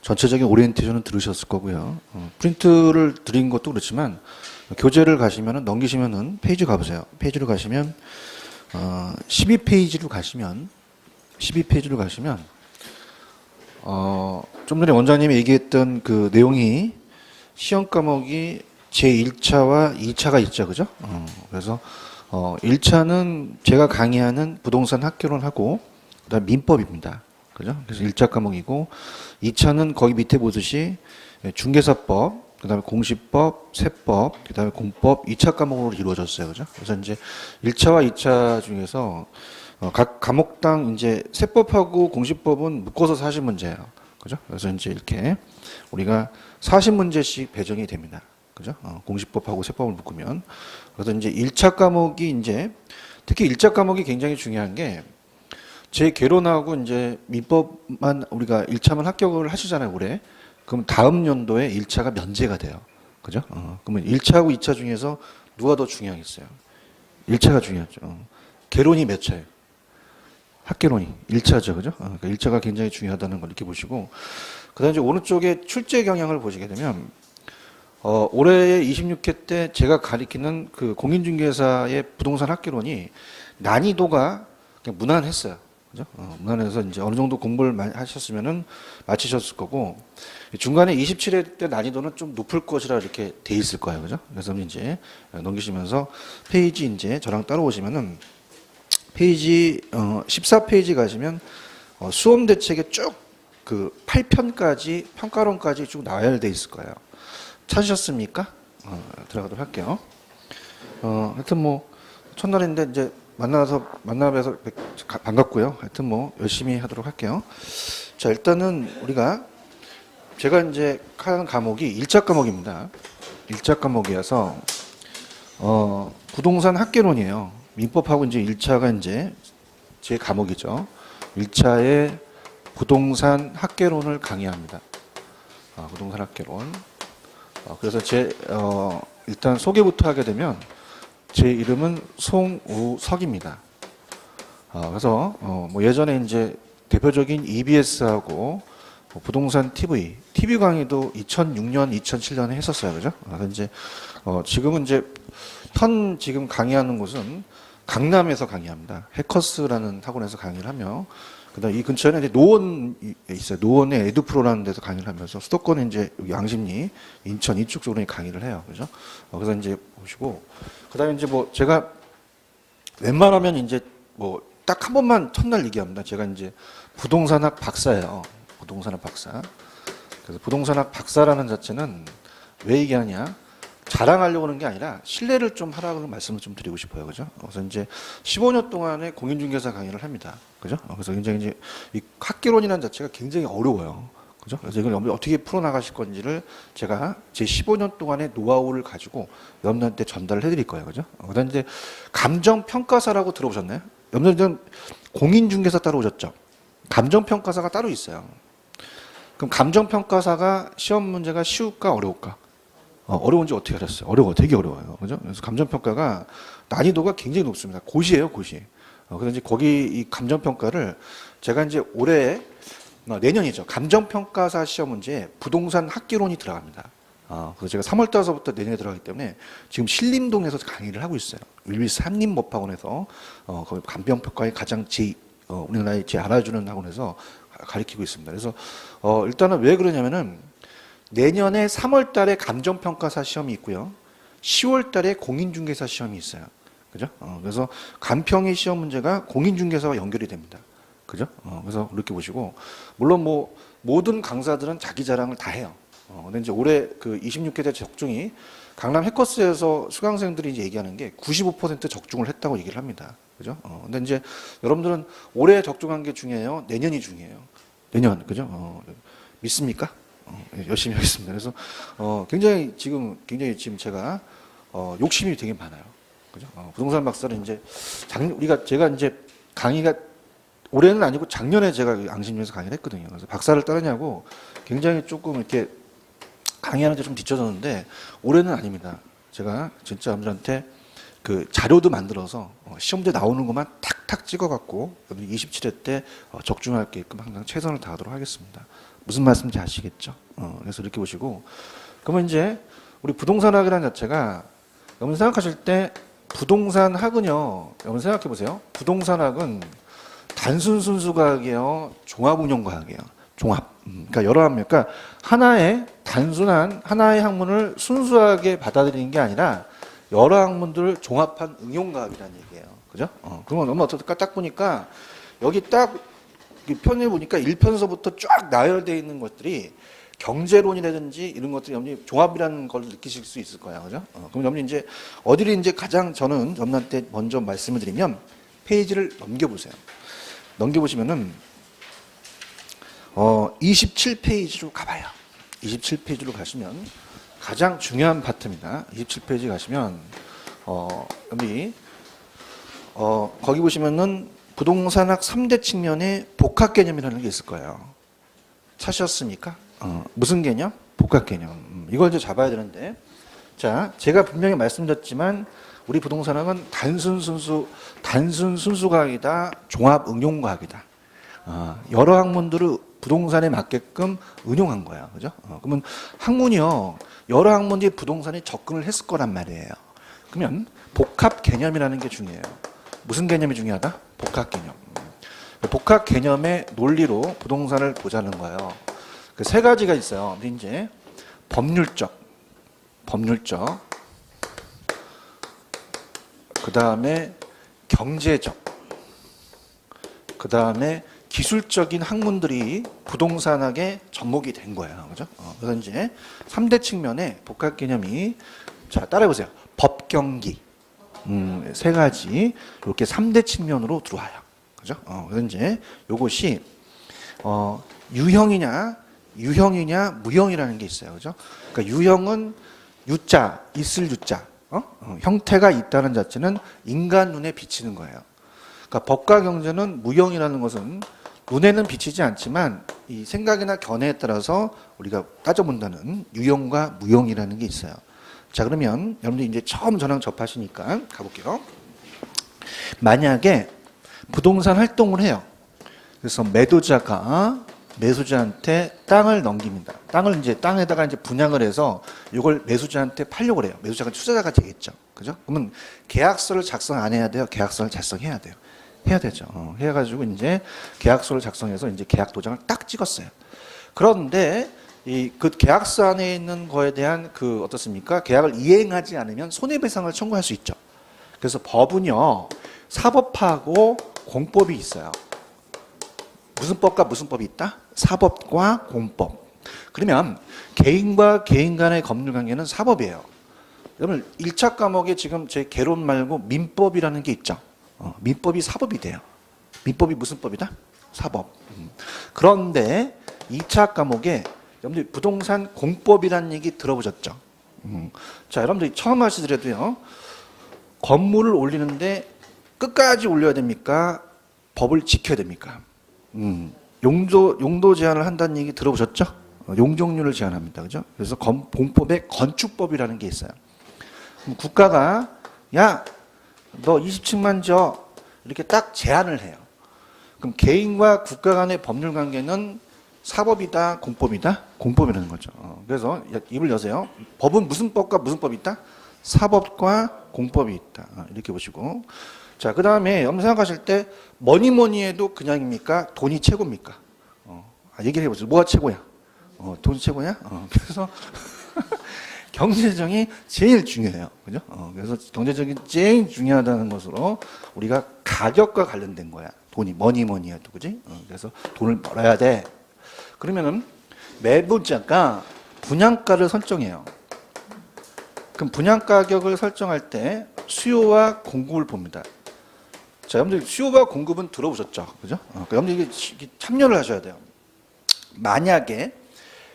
전체적인 오리엔테이션은 들으셨을 거고요. 프린트를 드린 것도 그렇지만 교재를 가시면은 넘기시면은 페이지 가보세요. 페이지로 가시면 12페이지로 가시면 좀 전에 원장님이 얘기했던 그 내용이 시험 과목이 제1차와 2차가 있죠. 그죠? 그래서 1차는 제가 강의하는 부동산 학개론하고 그다음 민법입니다. 그죠? 그래서 1차 과목이고 2차는 거기 밑에 보듯이 중개사법, 그다음에 공시법, 세법, 그다음에 공법 2차 과목으로 이루어졌어요. 그죠? 그래서 이제 1차와 2차 중에서 각 과목당 이제 세법하고 공시법은 묶어서 40문제예요. 그죠? 그래서 이제 이렇게 우리가 40문제씩 배정이 됩니다. 그죠? 공시법하고 세법을 묶으면. 그래서 이제 1차 과목이 이제 특히 1차 과목이 굉장히 중요한 게 제 개론하고 이제 민법만 우리가 1차만 합격을 하시잖아요, 올해. 그럼 다음 연도에 1차가 면제가 돼요. 그죠? 그러면 1차하고 2차 중에서 누가 더 중요하겠어요? 1차가 중요하죠. 개론이 몇 차예요? 학개론이 1차죠. 그죠? 그러니까 1차가 굉장히 중요하다는 걸 이렇게 보시고, 그 다음에 이제 오른쪽에 출제 경향을 보시게 되면, 올해 26회 때 제가 가리키는 그 공인중개사의 부동산 학개론이 난이도가 그냥 무난했어요. 그죠? 무난해서 이제 어느 정도 공부를 많이 하셨으면은 마치셨을 거고, 중간에 27회 때 난이도는 좀 높을 것이라 이렇게 돼 있을 거예요. 그죠? 그래서 이제 넘기시면서 페이지 이제 저랑 따라오시면은 페이지 14페이지 가시면 수험 대책에 쭉 그 8편까지 평가론까지 쭉 나와야 돼 있을 거예요. 찾으셨습니까? 들어가도록 할게요. 하여튼 뭐 첫날인데 이제 만나서 반갑고요. 하여튼 뭐 열심히 하도록 할게요. 자, 일단은 우리가 제가 이제 하는 과목이 1차 과목입니다. 1차 과목이어서 부동산 학개론이에요. 민법하고 이제 1차가 이제 제 과목이죠. 1차에 부동산 학개론을 강의합니다. 부동산 학개론. 그래서 일단 소개부터 하게 되면 제 이름은 송우석입니다. 그래서 뭐 예전에 이제 대표적인 EBS하고 부동산 TV 강의도 2006년, 2007년에 했었어요. 그죠? 그래서 이제 지금은 이제 지금 강의하는 곳은 강남에서 강의합니다. 해커스라는 학원에서 강의를 하며, 그다음 이 근처에는 이제 노원이 있어요. 노원의 에듀프로라는 데서 강의를 하면서 수도권에 이제 양심리, 인천 이쪽 쪽으로 강의를 해요. 그죠? 그래서 이제 보시고, 그다음에 이제 뭐 제가 웬만하면 이제 뭐 딱 한 번만 첫날 얘기합니다. 제가 이제 부동산학 박사예요. 부동산학 박사. 그래서 부동산학 박사라는 자체는 왜 얘기하냐? 자랑하려고 하는 게 아니라 신뢰를 좀 하라고 말씀을 좀 드리고 싶어요. 그죠? 그래서 이제 15년 동안에 공인중개사 강의를 합니다. 그죠? 그래서 굉장히 이제 이 학개론이라는 자체가 굉장히 어려워요. 그죠? 그래서 이걸 어떻게 풀어나가실 건지를 제가 제 15년 동안의 노하우를 가지고 여러분들한테 전달을 해드릴 거예요. 그죠? 그 다음에 이제 감정평가사라고 들어보셨나요? 여러분들은 공인중개사 따로 오셨죠? 감정평가사가 따로 있어요. 그럼 감정평가사가 시험 문제가 쉬울까 어려울까? 어려운지 어떻게 알았어요? 어려워요. 되게 어려워요. 그죠? 그래서 감정평가가 난이도가 굉장히 높습니다. 고시예요, 고시. 그래서 이제 거기 이 감정평가를 제가 이제 올해, 내년이죠. 감정평가사 시험 문제에 부동산 학개론이 들어갑니다. 그래서 제가 3월 달서부터 내년에 들어가기 때문에 지금 신림동에서 강의를 하고 있어요. 윌비스 한림법학원에서, 거기 감정평가의 가장 우리나라에 제일 알아주는 학원에서 가르치고 있습니다. 그래서, 일단은 왜 그러냐면은 내년에 3월 달에 감정평가사 시험이 있고요. 10월 달에 공인중개사 시험이 있어요. 그죠? 그래서 간평의 시험 문제가 공인중개사와 연결이 됩니다. 그죠? 그래서 그렇게 보시고, 물론 뭐 모든 강사들은 자기 자랑을 다 해요. 근데 이제 올해 그 26회 대 적중이 강남 해커스에서 수강생들이 이제 얘기하는 게 95% 적중을 했다고 얘기를 합니다. 그죠? 근데 이제 여러분들은 올해 적중한 게 중요해요? 내년이 중요해요? 내년, 그죠? 믿습니까? 열심히 하겠습니다. 그래서 굉장히 지금 제가 욕심이 되게 많아요. 그죠? 부동산 박사는 이제 제가 이제 강의가 올해는 아니고 작년에 제가 앙심리에서 강의를 했거든요. 그래서 박사를 따르냐고 굉장히 조금 이렇게 강의하는데 좀 뒤쳐졌는데 올해는 아닙니다. 제가 진짜 여러분들한테 그 자료도 만들어서 시험대 나오는 것만 탁탁 찍어갖고 27회 때 적중할 게끔 항상 최선을 다하도록 하겠습니다. 무슨 말씀인지 아시겠죠? 그래서 이렇게 보시고, 그러면 이제 우리 부동산학이라는 자체가 여러분 생각하실 때 부동산학은요, 여러분 생각해 보세요. 부동산학은 단순 순수과학이에요, 종합운용과학이에요. 종합. 그러니까 여러 학문, 그러니까 하나의 단순한 하나의 학문을 순수하게 받아들이는 게 아니라 여러 학문들을 종합한 응용과학이라는 얘기예요. 그죠? 그러면 너무 어떨까? 딱 보니까 여기 딱 편에 보니까 1편서부터 쫙 나열되어 있는 것들이 경제론이라든지 이런 것들이 여러분이 종합이라는 걸 느끼실 수 있을 거예요. 그죠? 그럼 여러분이 이제 어디를 이제 가장 저는 여러분한테 먼저 말씀을 드리면 페이지를 넘겨보세요. 넘겨보시면은 27페이지로 가봐요. 27페이지로 가시면 가장 중요한 파트입니다. 27페이지 가시면 여기 거기 보시면은 부동산학 3대 측면의 복합 개념이라는 게 있을 거예요. 찾으셨습니까? 무슨 개념? 복합 개념. 이걸 이제 잡아야 되는데, 자, 제가 분명히 말씀드렸지만 우리 부동산학은 단순 순수과학이다, 종합 응용과학이다. 여러 학문들을 부동산에 맞게끔 응용한 거야, 그죠? 그러면 학문이요, 여러 학문들이 부동산에 접근을 했을 거란 말이에요. 그러면 복합 개념이라는 게 중요해요. 무슨 개념이 중요하다? 복합 개념. 복합 개념의 논리로 부동산을 보자는 거예요. 그 세 가지가 있어요. 근데 이제 법률적, 그 다음에 경제적, 그 다음에 기술적인 학문들이 부동산학의 접목이 된 거예요. 그죠? 그래서 이제 3대 측면의 복합 개념이, 자, 따라해보세요. 법경기. 세 가지, 이렇게 3대 측면으로 들어와요. 그죠? 그래서 이제 요것이, 유형이냐, 무형이라는 게 있어요. 그죠? 그러니까 유형은 유자, 있을 유자, 형태가 있다는 자체는 인간 눈에 비치는 거예요. 그러니까 법과 경제는 무형이라는 것은 눈에는 비치지 않지만 이 생각이나 견해에 따라서 우리가 따져본다는 유형과 무형이라는 게 있어요. 자, 그러면 여러분들 이제 처음 저랑 접하시니까 가볼게요. 만약에 부동산 활동을 해요. 그래서 매도자가 매수자한테 땅을 넘깁니다. 땅을 이제 땅에다가 이제 분양을 해서 이걸 매수자한테 팔려고 해요. 매수자가 투자자가 되겠죠. 그죠? 그러면 계약서를 작성 안 해야 돼요? 계약서를 작성해야 돼요. 해야 되죠. 해가지고 이제 계약서를 작성해서 이제 계약 도장을 딱 찍었어요. 그런데 그 계약서 안에 있는 거에 대한 어떻습니까? 계약을 이행하지 않으면 손해배상을 청구할 수 있죠. 그래서 법은요, 사법하고 공법이 있어요. 무슨 법과 무슨 법이 있다? 사법과 공법. 그러면 개인과 개인 간의 법률관계는 사법이에요. 여러분 1차 과목에 지금 제 개론 말고 민법이라는 게 있죠. 민법이 사법이 돼요. 민법이 무슨 법이다? 사법. 그런데 2차 과목에 여러분들 부동산 공법이라는 얘기 들어보셨죠? 자, 여러분들이 처음 하시더라도요, 건물을 올리는데 끝까지 올려야 됩니까? 법을 지켜야 됩니까? 용도 제한을 한다는 얘기 들어보셨죠? 용적률을 제한합니다. 그죠? 그래서 공법에 건축법이라는 게 있어요. 그럼 국가가, 야, 너 20층만 줘. 이렇게 딱 제한을 해요. 그럼 개인과 국가 간의 법률 관계는 사법이다, 공법이다? 공법이라는 거죠. 그래서 입을 여세요. 법은 무슨 법과 무슨 법이 있다? 사법과 공법이 있다. 이렇게 보시고. 자, 그 다음에 여러분 생각하실 때 뭐니 해도 그냥입니까? 돈이 최고입니까? 얘기를 해보세요. 뭐가 최고야? 돈이 최고냐? 그래서 경제적이 제일 중요해요. 그죠? 그래서 경제적이 제일 중요하다는 것으로 우리가 가격과 관련된 거야. 돈이 뭐니 해도. 그지? 그래서 돈을 벌어야 돼. 그러면은 매도자가 분양가를 설정해요. 그럼 분양 가격을 설정할 때 수요와 공급을 봅니다. 자, 여러분들 수요와 공급은 들어보셨죠? 그죠? 그러니까 여러분들 이게 참여를 하셔야 돼요. 만약에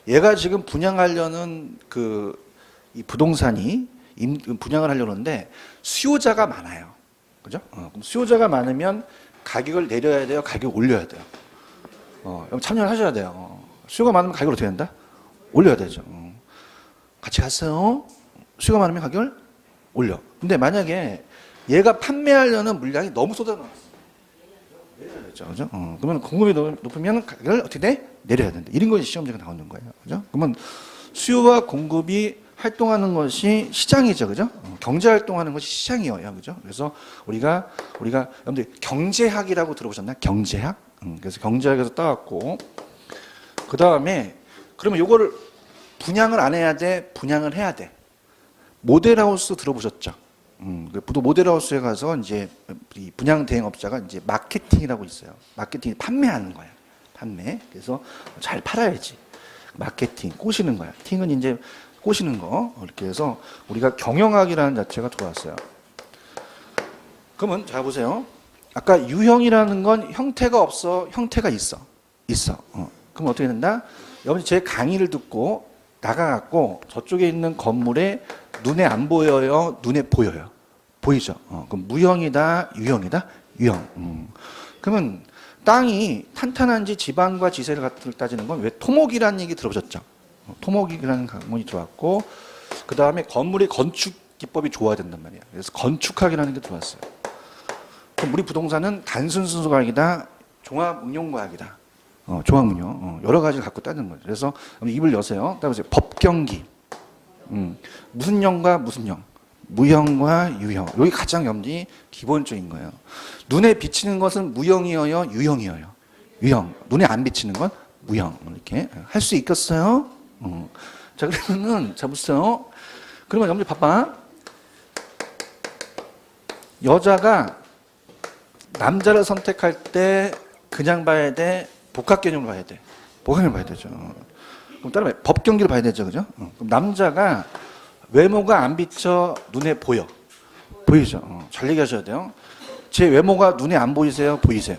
얘가 지금 분양하려는 이 부동산이 분양을 하려고 하는데 수요자가 많아요. 그죠? 그럼 수요자가 많으면 가격을 내려야 돼요? 가격을 올려야 돼요? 여러분 참여를 하셔야 돼요. 수요가 많으면 가격을 어떻게 한다? 올려야 되죠. 같이 갔어요. 수요가 많으면 가격을 올려. 근데 만약에 얘가 판매하려는 물량이 너무 쏟아나왔어. 되겠죠. 그죠? 그러면 공급이 높으면 가격을 어떻게 돼? 내려야 된다. 이런 것이 시험 문제가 나오는 거예요. 그죠? 그러면 수요와 공급이 활동하는 것이 시장이죠. 그죠? 경제 활동하는 것이 시장이에요. 그죠? 그래서 우리가 여러분들 경제학이라고 들어보셨나요? 경제학? 그래서 경제학에서 따왔고, 그 다음에 그러면 요거를 분양을 안 해야 돼? 분양을 해야 돼. 모델하우스 들어보셨죠? 또 모델하우스에 가서 이제 이 분양 대행업자가 이제 마케팅이라고 있어요. 마케팅 판매하는 거야. 판매. 그래서 잘 팔아야지. 마케팅 꼬시는 거야. 팅은 이제 꼬시는 거. 이렇게 해서 우리가 경영학이라는 자체가 들어왔어요. 그러면 자 보세요. 아까 유형이라는 건 형태가 없어, 형태가 있어. 그럼 어떻게 된다? 여러분 제 강의를 듣고 나가갖고 저쪽에 있는 건물에 눈에 안 보여요? 눈에 보여요? 보이죠? 그럼 무형이다? 유형이다? 유형. 그러면 땅이 탄탄한지 지방과 지세를 따지는 건 왜 토목이라는 얘기 들어보셨죠? 토목이라는 학문이 들어왔고, 그 다음에 건물의 건축 기법이 좋아야 된단 말이에요. 그래서 건축학이라는 게 들어왔어요. 그럼 우리 부동산은 단순 순수과학이다, 종합응용과학이다. 종합응용. 여러 가지를 갖고 따지는 거죠. 그래서 입을 여세요. 따라서 법경기. 무슨 형과 무슨 형. 무형과 유형. 여기 가장 염리 기본적인 거예요. 눈에 비치는 것은 무형이어요, 유형이어요. 유형. 눈에 안 비치는 건 무형. 이렇게 할 수 있겠어요? 자, 그러면은 자 보세요. 그러면 염리 봐봐. 여자가 남자를 선택할 때 그냥 봐야 돼, 복합 개념을 봐야 돼. 복합 개념을 봐야 되죠. 그럼 따라서 법 경기를 봐야 되죠, 그죠? 그럼 남자가 외모가 안 비쳐 눈에 보여. 보이죠? 잘 얘기하셔야 돼요. 제 외모가 눈에 안 보이세요? 보이세요?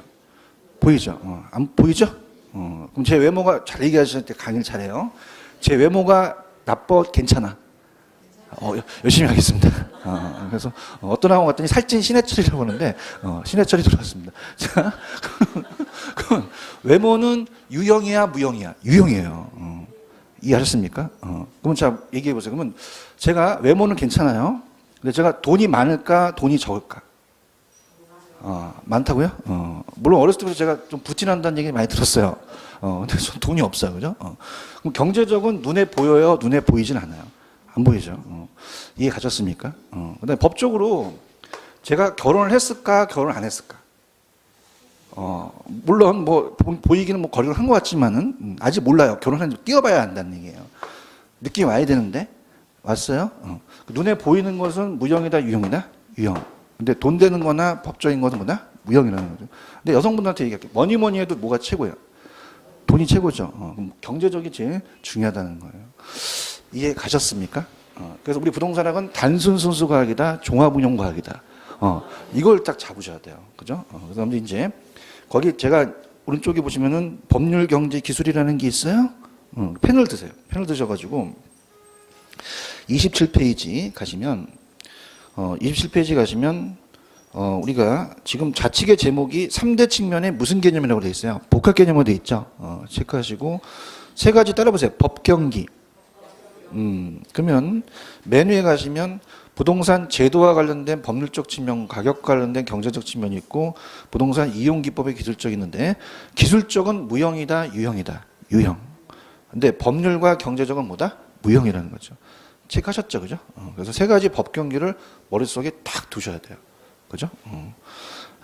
보이죠? 안 보이죠? 그럼 제 외모가 잘 얘기하실 때 강의를 잘해요. 제 외모가 나빠, 괜찮아. 열심히 하겠습니다. 그래서 어떤 학원 갔더니 살찐 신해철이라고 하는데 신해철이 들어왔습니다. 자, 그럼 외모는 유형이야, 무형이야? 유형이에요. 이해하셨습니까? 그러면 자 얘기해 보세요. 그러면 제가 외모는 괜찮아요. 근데 제가 돈이 많을까, 돈이 적을까? 많다고요? 물론 어렸을 때부터 제가 좀 부진한다는 얘기 많이 들었어요. 근데 전 돈이 없어요, 그죠? 그럼 경제적은 눈에 보여요, 눈에 보이진 않아요. 안 보이죠. 이해 가셨습니까? 그다음에 법적으로 제가 결혼을 했을까, 결혼을 안 했을까? 물론 뭐 보이기는 뭐 거리를 한 것 같지만은 아직 몰라요. 결혼했는지 뛰어봐야 한다는 얘기예요. 느낌이 와야 되는데 왔어요. 눈에 보이는 것은 무형이다, 유형이다, 유형. 근데 돈 되는 거나 법적인 것은 뭐다? 무형이라는 거죠. 근데 여성분들한테 얘기할게요. 뭐니 해도 뭐가 최고예요? 돈이 최고죠. 그럼 경제적이 제일 중요하다는 거예요. 이해 가셨습니까? 그래서 우리 부동산학은 단순 순수과학이다, 종합운용과학이다. 이걸 딱 잡으셔야 돼요. 그죠? 그래서 이제 거기 제가 오른쪽에 보시면은 법률 경제 기술이라는 게 있어요. 펜을 드세요. 펜을 드셔가지고 27페이지 가시면 27페이지 가시면 우리가 지금 좌측의 제목이 3대 측면에 무슨 개념이라고 되어 있어요? 복합 개념으로 되어 있죠. 체크하시고 세 가지 따라보세요. 법경기. 그러면 맨 위에 가시면 부동산 제도와 관련된 법률적 측면, 가격 관련된 경제적 측면이 있고 부동산 이용 기법의 기술적이 있는데 기술적은 무형이다, 유형이다. 유형. 근데 법률과 경제적은 뭐다? 무형이라는 거죠. 체크하셨죠, 그죠? 그래서 세 가지 법 경기를 머릿속에 딱 두셔야 돼요. 그죠?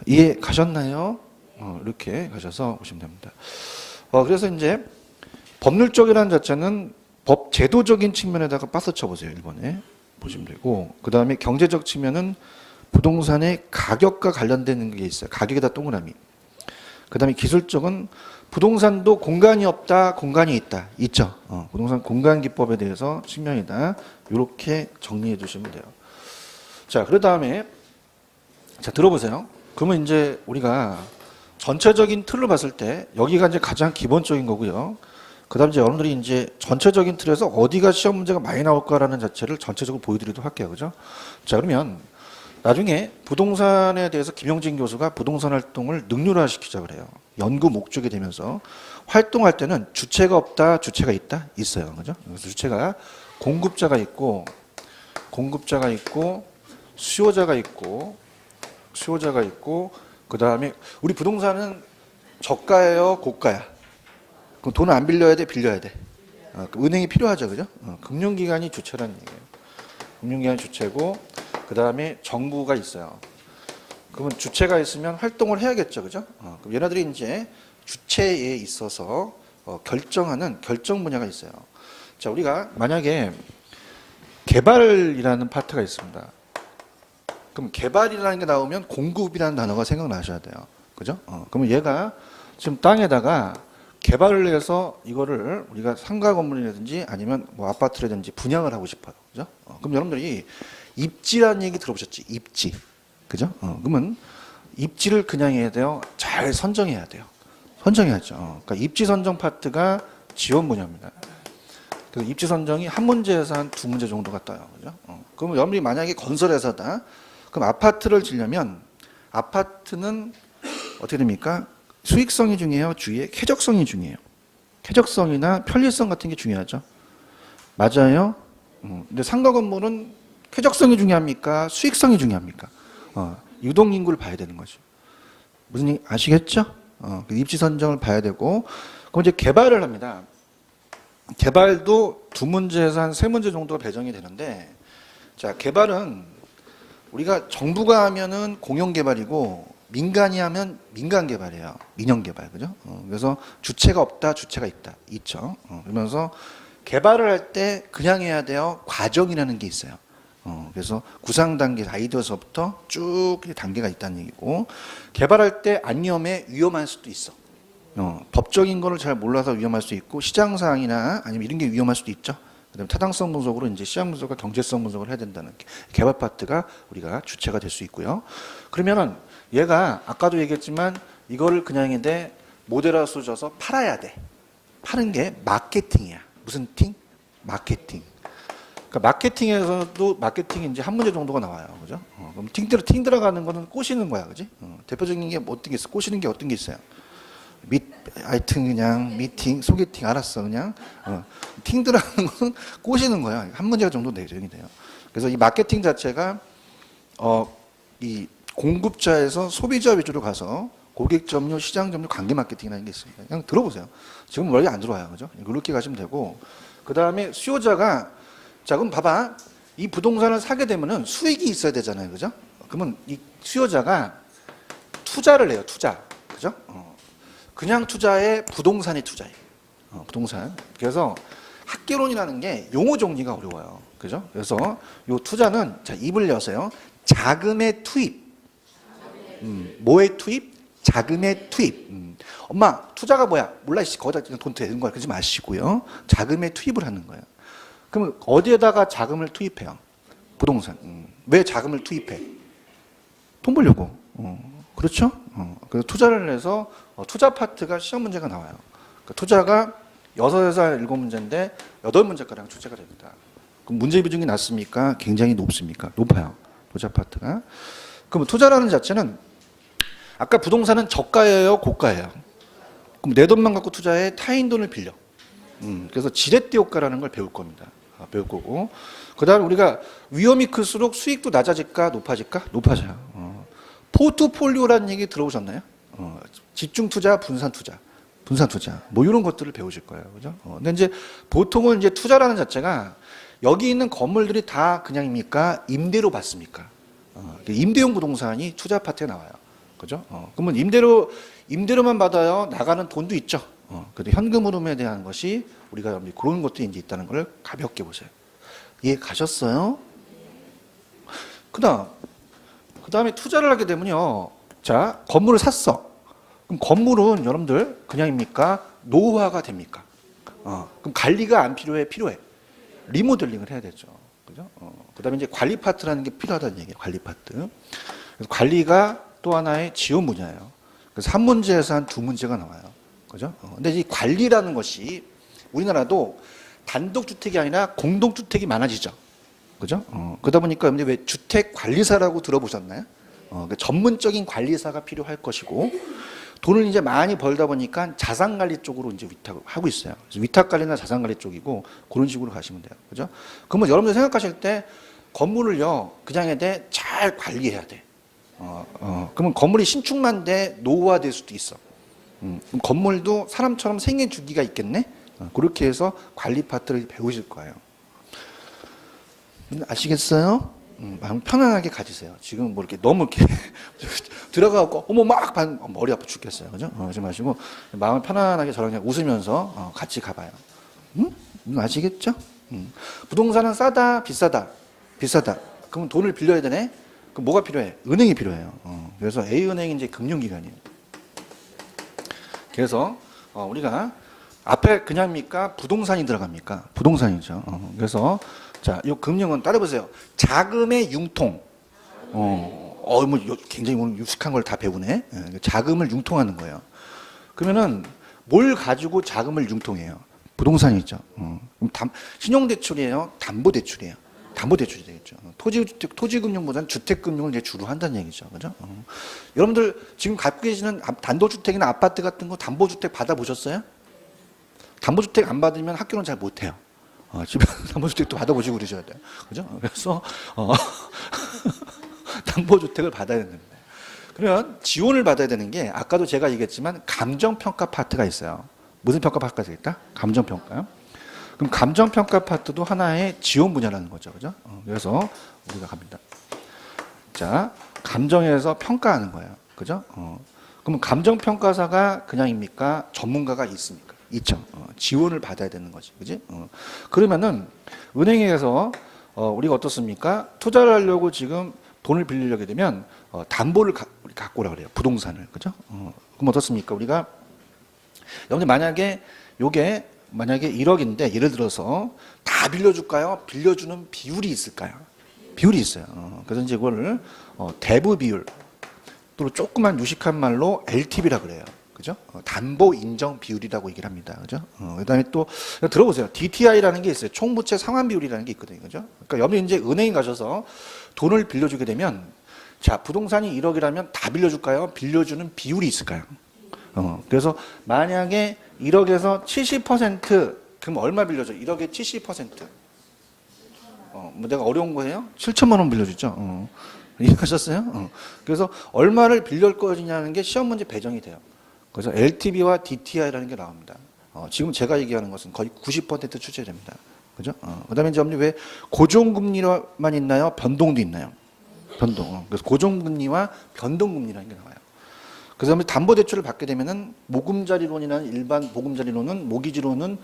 이해 가셨나요? 이렇게 가셔서 보시면 됩니다. 그래서 이제 법률적이라는 자체는 법 제도적인 측면에다가 빠서 쳐보세요. 1번에 보시면 되고, 그 다음에 경제적 측면은 부동산의 가격과 관련되는 게 있어요. 가격에다 동그라미. 그 다음에 기술적은 부동산도 공간이 없다, 공간이 있다. 있죠. 부동산 공간 기법에 대해서 측면이다. 이렇게 정리해 주시면 돼요. 자, 그 다음에 자 들어보세요. 그러면 이제 우리가 전체적인 틀을 봤을 때 여기가 이제 가장 기본적인 거고요. 그 다음에 이제 여러분들이 이제 전체적인 틀에서 어디가 시험 문제가 많이 나올까라는 자체를 전체적으로 보여드리도록 할게요. 그죠? 자, 그러면 나중에 부동산에 대해서 김용진 교수가 부동산 활동을 능률화 시키자 그래요. 연구 목적이 되면서 활동할 때는 주체가 없다, 주체가 있다? 있어요. 그죠? 그래서 주체가 공급자가 있고, 수요자가 있고, 그 다음에 우리 부동산은 저가예요, 고가야? 그럼 돈을 안 빌려야 돼, 빌려야 돼? 은행이 필요하죠, 그죠? 금융기관이 주체라는 얘기예요. 금융기관이 주체고, 그 다음에 정부가 있어요. 그러면 주체가 있으면 활동을 해야겠죠, 그죠? 그럼 얘네들이 이제 주체에 있어서 결정하는 결정 분야가 있어요. 자, 우리가 만약에 개발이라는 파트가 있습니다. 그럼 개발이라는 게 나오면 공급이라는 단어가 생각나셔야 돼요. 그죠? 그러면 얘가 지금 땅에다가 개발을 해서 이거를 우리가 상가 건물이라든지 아니면 뭐 아파트라든지 분양을 하고 싶어요. 그죠? 그럼 여러분들이 입지라는 얘기 들어보셨지? 입지. 그죠? 그러면 입지를 그냥 해야 돼요? 잘 선정해야 돼요. 선정해야죠. 그러니까 입지 선정 파트가 지원 분야입니다. 그래서 입지 선정이 한 문제에서 한 두 문제 정도가 떠요. 그죠? 그러면 여러분이 만약에 건설회사다. 그럼 아파트를 지려면 아파트는 어떻게 됩니까? 수익성이 중요해요? 주위에 쾌적성이 중요해요? 쾌적성이나 편리성 같은 게 중요하죠. 맞아요? 근데 상가 건물은 쾌적성이 중요합니까? 수익성이 중요합니까? 유동인구를 봐야 되는 거죠. 무슨 얘기 아시겠죠? 입지 선정을 봐야 되고, 그럼 이제 개발을 합니다. 개발도 두 문제에서 한 세 문제 정도가 배정이 되는데, 자, 개발은 우리가 정부가 하면은 공영개발이고, 민간이 하면 민간개발이에요. 민영개발, 그죠? 그래서 주체가 없다, 주체가 있다. 있죠. 그러면서 개발을 할 때 그냥 해야 돼요. 과정이라는 게 있어요. 그래서 구상 단계, 아이디어서부터 쭉 단계가 있다는 얘기고, 개발할 때 안 위험해, 위험할 수도 있어. 법적인 거를 잘 몰라서 위험할 수 있고, 시장 사항이나 아니면 이런 게 위험할 수도 있죠. 그다음에 타당성 분석으로 이제 시장 분석과 경제성 분석을 해야 된다는 개발 파트가 우리가 주체가 될 수 있고요. 그러면은 얘가 아까도 얘기했지만 이거를 그냥 인데 모델하우스 줘서 팔아야 돼. 파는 게 마케팅이야. 무슨 팀? 마케팅. 그러니까 마케팅에서도 마케팅이 이제 한 문제 정도가 나와요. 그죠? 그럼 팀 들어가는 거는 꼬시는 거야. 그지? 대표적인 게 어떤 게 있어? 꼬시는 게 어떤 게 있어요? 하여튼 그냥 미팅, 소개팅 알았어. 그냥 팀 들어가는 거는 꼬시는 거야. 한 문제가 정도 내정이 돼요. 그래서 이 마케팅 자체가 이 공급자에서 소비자 위주로 가서 고객 점유, 시장 점유, 관계 마케팅이라는 게 있습니다. 그냥 들어보세요. 지금 머리에 안 들어와요. 그죠? 이렇게 가시면 되고, 그 다음에 수요자가, 자, 그럼 봐봐. 이 부동산을 사게 되면은 수익이 있어야 되잖아요. 그죠? 그러면 이 수요자가 투자를 해요. 투자. 그죠? 그냥 투자에 부동산이 투자예요. 부동산. 그래서 학개론이라는 게 용어 정리가 어려워요. 그죠? 그래서 요 투자는, 자, 입을 여세요. 자금의 투입. 뭐의 투입? 자금의 투입. 엄마, 투자가 뭐야? 몰라, 거기다 돈 되는 거야. 그러지 마시고요. 자금의 투입을 하는 거예요. 그럼 어디에다가 자금을 투입해요? 부동산. 왜 자금을 투입해? 돈 벌려고. 그렇죠? 그래서 투자를 해서 투자 파트가 시험 문제가 나와요. 그러니까 투자가 6에서 7문제인데 8문제가량 출제가 됩니다. 그럼 문제 비중이 낮습니까? 굉장히 높습니까? 높아요. 투자 파트가. 그럼 투자라는 자체는 아까 부동산은 저가예요, 고가예요? 그럼 내 돈만 갖고 투자해, 타인 돈을 빌려. 그래서 지렛대 효과라는 걸 배울 겁니다. 배울 거고. 그 다음에 우리가 위험이 클수록 수익도 낮아질까, 높아질까? 높아져요. 포트폴리오라는 얘기 들어보셨나요? 집중 투자, 분산 투자. 분산 투자. 뭐 이런 것들을 배우실 거예요. 그죠? 근데 이제 보통은 이제 투자라는 자체가 여기 있는 건물들이 다 그냥입니까? 임대로 받습니까? 임대용 부동산이 투자 파트에 나와요. 그죠? 그러면 임대로만 받아요. 나가는 돈도 있죠. 근데 현금 흐름에 대한 것이 우리가 그런 것들이 이제 있다는 걸 가볍게 보세요. 이해 가셨어요? 그 다음에 투자를 하게 되면요. 자, 건물을 샀어. 그럼 건물은 여러분들 그냥입니까? 노후화가 됩니까? 그럼 관리가 안 필요해? 필요해. 리모델링을 해야 되죠. 그죠? 그 다음에 이제 관리 파트라는 게 필요하다는 얘기예요. 관리 파트. 그래서 관리가 또 하나의 지원 분야예요. 그래서 한 문제에서 한 두 문제가 나와요. 그죠? 근데 이 관리라는 것이 우리나라도 단독주택이 아니라 공동주택이 많아지죠. 그죠? 그러다 보니까 왜 주택관리사라고 들어보셨나요? 그러니까 전문적인 관리사가 필요할 것이고, 돈을 이제 많이 벌다 보니까 자산관리 쪽으로 이제 위탁을 하고 있어요. 그래서 위탁관리나 자산관리 쪽이고, 그런 식으로 가시면 돼요. 그죠? 그러면 여러분들 생각하실 때 건물을요, 그냥 해야 돼, 잘 관리해야 돼. 그러면 건물이 신축만 돼, 노후화될 수도 있어. 그럼 건물도 사람처럼 생애 주기가 있겠네. 그렇게 해서 관리 파트를 배우실 거예요. 아시겠어요? 마음 편안하게 가지세요. 지금 뭐 이렇게 너무 이렇게 들어가고 어머 막 머리 아파 죽겠어요. 그죠? 그러지 마시고 마음 편안하게 저랑 그냥 웃으면서 같이 가봐요. 아시겠죠? 부동산은 싸다, 비싸다, 비싸다. 그러면 돈을 빌려야 되네. 그럼 뭐가 필요해? 은행이 필요해요. 그래서 A은행이 이제 금융기관이에요. 그래서 우리가 앞에 그냥입니까? 부동산이 들어갑니까? 부동산이죠. 그래서 자, 이 금융은 따라보세요. 자금의 융통. 뭐 굉장히 오늘 유식한 걸 다 배우네. 자금을 융통하는 거예요. 그러면은 뭘 가지고 자금을 융통해요? 부동산이죠. 그럼 신용대출이에요? 담보대출이에요? 담보대출이 되겠죠. 토지금융보다는 주택금융을 이제 주로 한다는 얘기죠. 그죠? 여러분들 지금 갖고 계시는 단독주택이나 아파트 같은 거 담보주택 받아보셨어요? 담보주택 안 받으면 학교는 잘 못해요. 집에 담보주택도 받아보시고 그러셔야 돼요. 그죠? 그래서, 담보주택을 받아야 되는 겁니다. 그러면 지원을 받아야 되는 게 아까도 제가 얘기했지만 감정평가 파트가 있어요. 무슨 평가 파트가 있다? 감정평가요. 그럼 감정평가 파트도 하나의 지원 분야라는 거죠. 그죠? 그래서 우리가 갑니다. 자, 감정에서 평가하는 거예요. 그죠? 그럼 감정평가사가 그냥입니까? 전문가가 있습니까? 있죠. 지원을 받아야 되는 거지. 그지? 그러면은 은행에서 우리가 어떻습니까? 투자를 하려고 지금 돈을 빌리려게 되면 담보를 갖고 오라 그래요. 부동산을. 그죠? 그럼 어떻습니까? 우리가 여러분들 만약에 1억인데 예를 들어서 다 빌려줄까요? 빌려주는 비율이 있을까요? 비율이 있어요. 그래서 이제 그거를 대부 비율 또 조그만 유식한 말로 LTV라 그래요. 그죠? 담보 인정 비율이라고 얘기를 합니다. 그죠? 그다음에 또 들어보세요. DTI라는 게 있어요. 총부채 상환 비율이라는 게 있거든요. 그죠? 그러니까 여러분이 이제 은행에 가셔서 돈을 빌려주게 되면 자, 부동산이 1억이라면 다 빌려줄까요? 빌려주는 비율이 있을까요? 그래서 만약에 1억에서 70% 그럼 얼마 빌려줘? 1억에 70%. 뭐 내가 어려운 거예요? 7천만 원 빌려주죠. 이해하셨어요? 그래서 얼마를 빌릴 거냐는 게 시험 문제 배정이 돼요. 그래서 LTV와 DTI라는 게 나옵니다. 지금 제가 얘기하는 것은 거의 90% 출제됩니다. 그죠? 그 다음에 이제 왜 고정금리만 있나요? 변동도 있나요? 변동. 그래서 고정금리와 변동금리라는 게 나와요. 그 다음에 담보대출을 받게 되면은 모금자리론이라는 일반 모금자리론은 모기지론은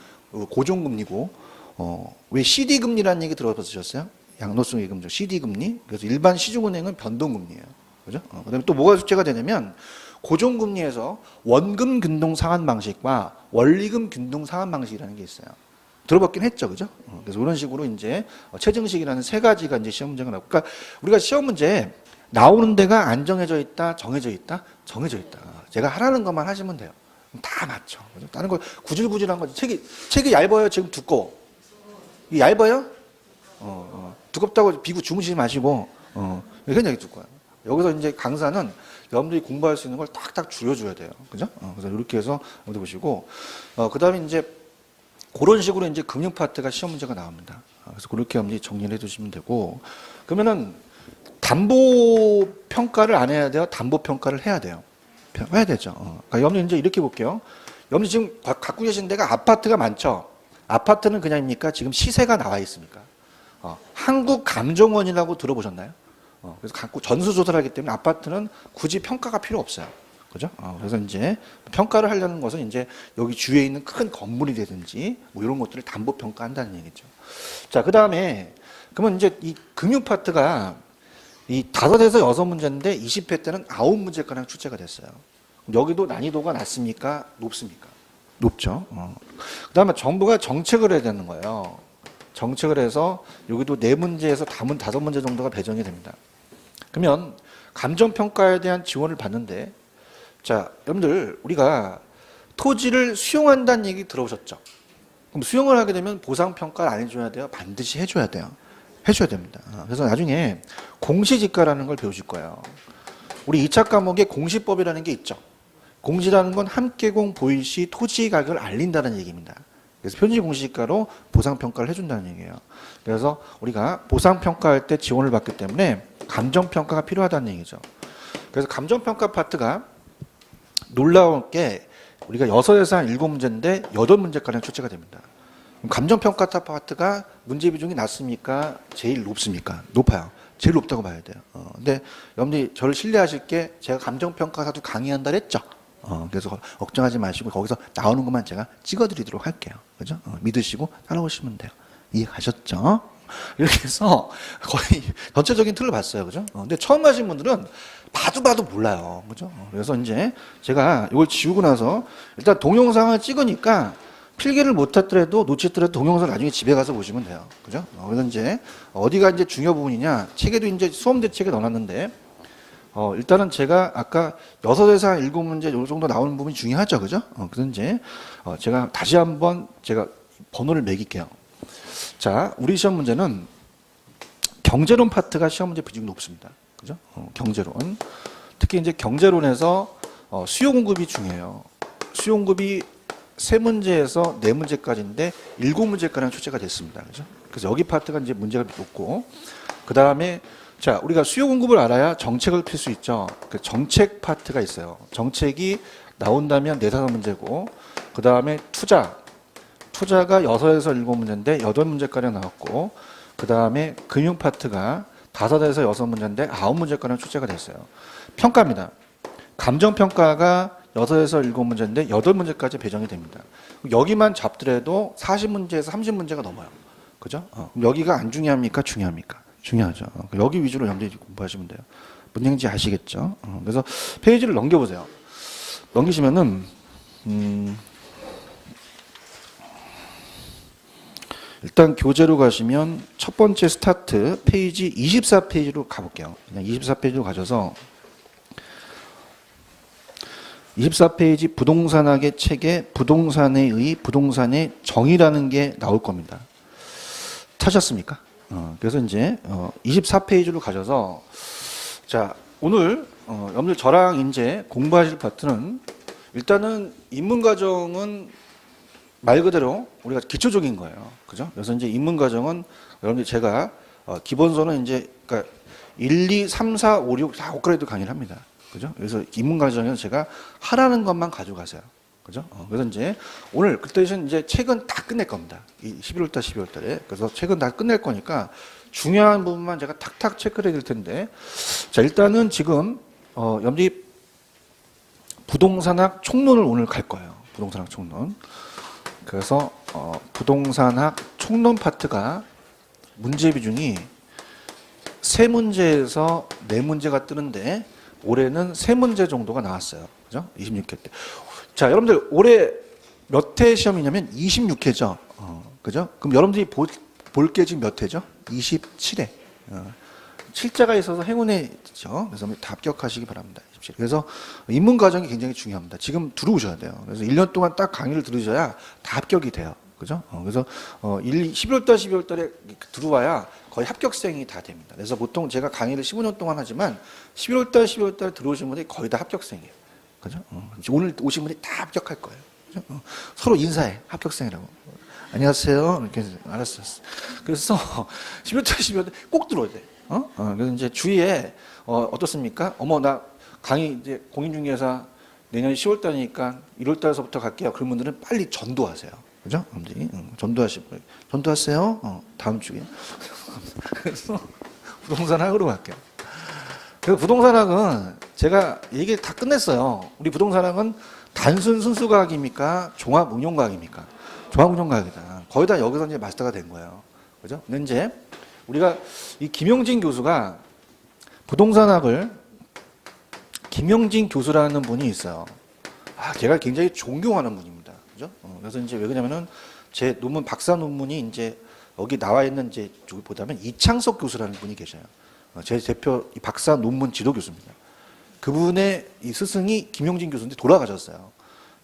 고정금리고, 왜 CD금리라는 얘기 들어보셨어요? 양도성 예금자 CD금리. 그래서 일반 시중은행은 변동금리예요. 그죠? 그 다음에 또 뭐가 숙제가 되냐면, 고정금리에서 원금 균등 상환 방식과 원리금 균등 상환 방식이라는 게 있어요. 들어봤긴 했죠. 그죠? 그래서 이런 식으로 이제 체증식이라는 세 가지가 이제 시험 문제가 나오고. 그러니까 우리가 시험 문제 나오는 데가 안 정해져 있다, 정해져 있다, 정해져 있다. 제가 하라는 것만 하시면 돼요. 다 맞죠. 그죠? 다른 거 구질구질한 거지. 책이 얇아요? 지금 두꺼워? 이 얇아요? 두껍다고 비고 주무시지 마시고, 굉장히 두꺼워요. 여기서 이제 강사는 여러분들이 공부할 수 있는 걸 딱딱 줄여줘야 돼요. 그죠? 그래서 이렇게 해서 여러분들 보시고, 그 다음에 이제 그런 식으로 이제 금융 파트가 시험 문제가 나옵니다. 그래서 그렇게 여러분들이 정리를 해 두시면 되고, 그러면은 담보 평가를 안 해야 돼요? 담보 평가를 해야 돼요. 해야 되죠. 그러니까 여러분들 이제 이렇게 볼게요. 여러분들 지금 갖고 계신 데가 아파트가 많죠? 아파트는 그냥입니까? 지금 시세가 나와 있습니까? 한국감정원이라고 들어보셨나요? 그래서 갖고 전수조사를 하기 때문에 아파트는 굳이 평가가 필요 없어요. 그죠? 그래서 이제 평가를 하려는 것은 이제 여기 주위에 있는 큰 건물이라든지 뭐 이런 것들을 담보 평가한다는 얘기죠. 자, 그 다음에 그러면 이제 이 금융 파트가 이 5에서 6문제인데 20회 때는 9문제가량 출제가 됐어요. 여기도 난이도가 낮습니까? 높습니까? 높죠. 그 다음에 정부가 정책을 해야 되는 거예요. 정책을 해서 여기도 4문제에서 5문제 정도가 배정이 됩니다. 그러면 감정평가에 대한 지원을 받는데, 자, 여러분들 우리가 토지를 수용한다는 얘기 들어보셨죠? 그럼 수용을 하게 되면 보상평가를 안 해줘야 돼요? 반드시 해줘야 돼요. 해줘야 됩니다. 그래서 나중에 공시지가라는 걸 배우실 거예요. 우리 2차 과목에 공시법이라는 게 있죠. 공시라는 건 함께공 보일시 토지 가격을 알린다는 얘기입니다. 그래서 편지 공시지가로 보상평가를 해준다는 얘기예요. 그래서 우리가 보상평가할 때 지원을 받기 때문에 감정평가가 필요하다는 얘기죠. 그래서 감정평가 파트가 놀라운 게 우리가 6에서 한 7문제인데 8문제가량 출제가 됩니다. 감정평가 파트가 문제 비중이 낮습니까? 제일 높습니까? 높아요. 제일 높다고 봐야 돼요. 근데 여러분들이 저를 신뢰하실 게 제가 감정평가사도 강의한다 그랬죠? 그래서 걱정하지 마시고 거기서 나오는 것만 제가 찍어드리도록 할게요. 그죠? 믿으시고 따라오시면 돼요. 이해 가셨죠? 이렇게 해서 거의 전체적인 틀을 봤어요. 그죠? 근데 처음 가신 분들은 봐도 몰라요. 그죠? 그래서 이제 제가 이걸 지우고 나서 일단 동영상을 찍으니까 필기를 못했더라도 놓쳤더라도 동영상을 나중에 집에 가서 보시면 돼요. 그죠? 그래서 이제 어디가 이제 중요 부분이냐. 책에도 이제 수험대 책에 넣어놨는데 일단은 제가 아까 6에서 한 7문제 요 정도 나오는 부분이 중요하죠. 그죠? 그래서 이제 제가 다시 한번 제가 번호를 매길게요. 자, 우리 시험 문제는 경제론 파트가 시험 문제 비중이 높습니다. 그죠? 경제론. 특히 이제 경제론에서 수요 공급이 중요해요. 수요 공급이 3문제에서 4문제까지인데 7문제까지는 출제가 됐습니다. 그죠? 그래서 여기 파트가 이제 문제가 높고, 그 다음에 자, 우리가 수요 공급을 알아야 정책을 펼 수 있죠. 그 정책 파트가 있어요. 정책이 나온다면 4, 5문제고, 그 다음에 투자가 6에서 7문제인데 8문제까지 나왔고, 그 다음에 금융 파트가 5에서 6문제인데 9문제까지 출제가 됐어요. 평가입니다. 감정평가가 6에서 7문제인데 8문제까지 배정이 됩니다. 여기만 잡더라도 40문제에서 30문제가 넘어요. 그죠? 그럼 여기가 안 중요합니까? 중요합니까? 중요하죠. 여기 위주로 여러분들이 공부하시면 돼요. 문제인지 아시겠죠? 그래서 페이지를 넘겨보세요. 넘기시면은, 일단 교재로 가시면 첫 번째 스타트 페이지 24페이지로 가볼게요. 그냥 24페이지로 가셔서 24페이지 부동산학의 책에 부동산의 부동산의 정의라는 게 나올 겁니다. 찾았습니까? 그래서 이제 24페이지로 가셔서 자, 오늘 여러분들 저랑 이제 공부하실 파트는 일단은 인문과정은 말 그대로 우리가 기초적인 거예요. 그죠? 그래서 이제 인문과정은 여러분들 제가 기본서는 이제 그러니까 1, 2, 3, 4, 5, 6, 4 업그레이드 강의를 합니다. 그죠? 그래서 인문과정에서 제가 하라는 것만 가져가세요. 그죠? 그래서 이제 오늘 그때 이제 책은 다 끝낼 겁니다. 11월달, 12월달에. 그래서 책은 다 끝낼 거니까 중요한 부분만 제가 탁탁 체크를 해드릴 텐데, 자, 일단은 지금 여러분들이 부동산학 총론을 오늘 갈 거예요. 부동산학 총론. 그래서 부동산학 총론 파트가 문제 비중이 3문제에서 4문제가 뜨는데 올해는 3문제 정도가 나왔어요. 그죠? 26회 때. 자, 여러분들 올해 몇 회 시험이냐면 26회죠. 그죠? 그럼 여러분들이 볼 게 지금 몇 회죠? 27회. 7자가 있어서 행운회죠. 그래서 다 합격하시기 바랍니다. 27회. 그래서 입문 과정이 굉장히 중요합니다. 지금 들어오셔야 돼요. 그래서 1년 동안 딱 강의를 들으셔야 다 합격이 돼요. 그죠? 그래서 11월달, 12월달에 들어와야 거의 합격생이 다 됩니다. 그래서 보통 제가 강의를 15년 동안 하지만 11월달, 12월달 들어오신 분들이 거의 다 합격생이에요. 그죠? 오늘 오신 분이 다 합격할 거예요. 그죠? 서로 인사해. 합격생이라고. 안녕하세요. 이렇게 알았어요. 그래서 11월달, 12월달 꼭 들어야 돼. 그래서 이제 주위에 어떻습니까? 어머, 나 강의 이제 공인중개사 내년 10월달이니까 1월달서부터 갈게요. 그런 분들은 빨리 전도하세요. 그죠? 전도하세요. 다음 주에. 그래서 부동산학으로 갈게요. 그래서 부동산학은 제가 얘기를 다 끝냈어요. 우리 부동산학은 단순 순수과학입니까? 종합응용과학입니까? 종합응용과학이다. 거의 다 여기서 이제 마스터가 된 거예요. 그죠? 근데 이제 우리가 이 김용진 교수가 부동산학을 김용진 교수라는 분이 있어요. 걔가 굉장히 존경하는 분입니다. 그죠? 그래서 이제 왜 그러냐면은 제 논문, 박사 논문이 이제 여기 나와 있는 이제 쪽을 보다면 이창석 교수라는 분이 계셔요. 제 대표 박사 논문 지도 교수입니다. 그분의 이 스승이 김용진 교수인데 돌아가셨어요.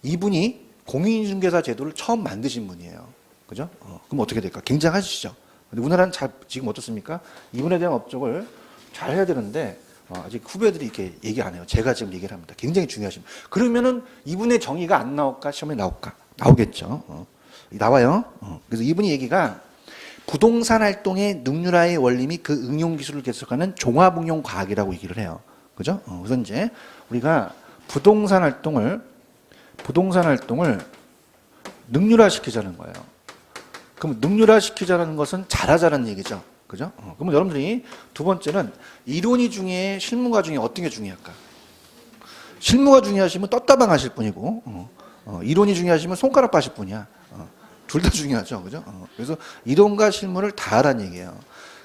이분이 공인중개사 제도를 처음 만드신 분이에요. 그죠? 그럼 어떻게 될까? 굉장하시죠? 근데 우리나라는 잘, 지금 어떻습니까? 이분에 대한 업적을 잘 해야 되는데, 아직 후배들이 이렇게 얘기 안 해요. 제가 지금 얘기를 합니다. 굉장히 중요하십니다. 그러면은 이분의 정의가 안 나올까? 시험에 나올까? 나오겠죠. 나와요. 그래서 이분이 얘기가 부동산 활동의 능률화의 원리 및 그 응용 기술을 개척하는 종합응용 과학이라고 얘기를 해요. 그죠? 그래서 이제 우리가 부동산 활동을 부동산 활동을 능률화시키자는 거예요. 그럼 능률화시키자는 것은 잘하자는 얘기죠. 그죠? 그러면 여러분들이 두 번째는 이론이 중에 실무가 중에 어떤 게 중요할까? 실무가 중요하시면 떴다방 하실 분이고, 이론이 중요하시면 손가락 빠실 분이야. 둘 다 중요하죠. 그죠? 그래서 이론과 실무를 다 하라는 얘기예요.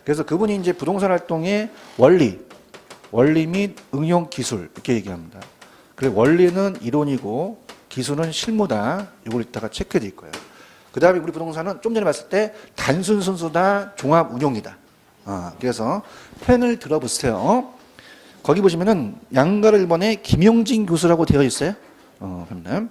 그래서 그분이 이제 부동산 활동의 원리 및 응용 기술 이렇게 얘기합니다. 그리고 원리는 이론이고 기술은 실무다. 이걸 이따가 체크해 드릴 거예요. 그 다음에 우리 부동산은 좀 전에 봤을 때 단순 순수다, 종합 운용이다. 그래서 펜을 들어보세요. 거기 보시면은 양가를 1번에 김용진 교수라고 되어 있어요. 그러면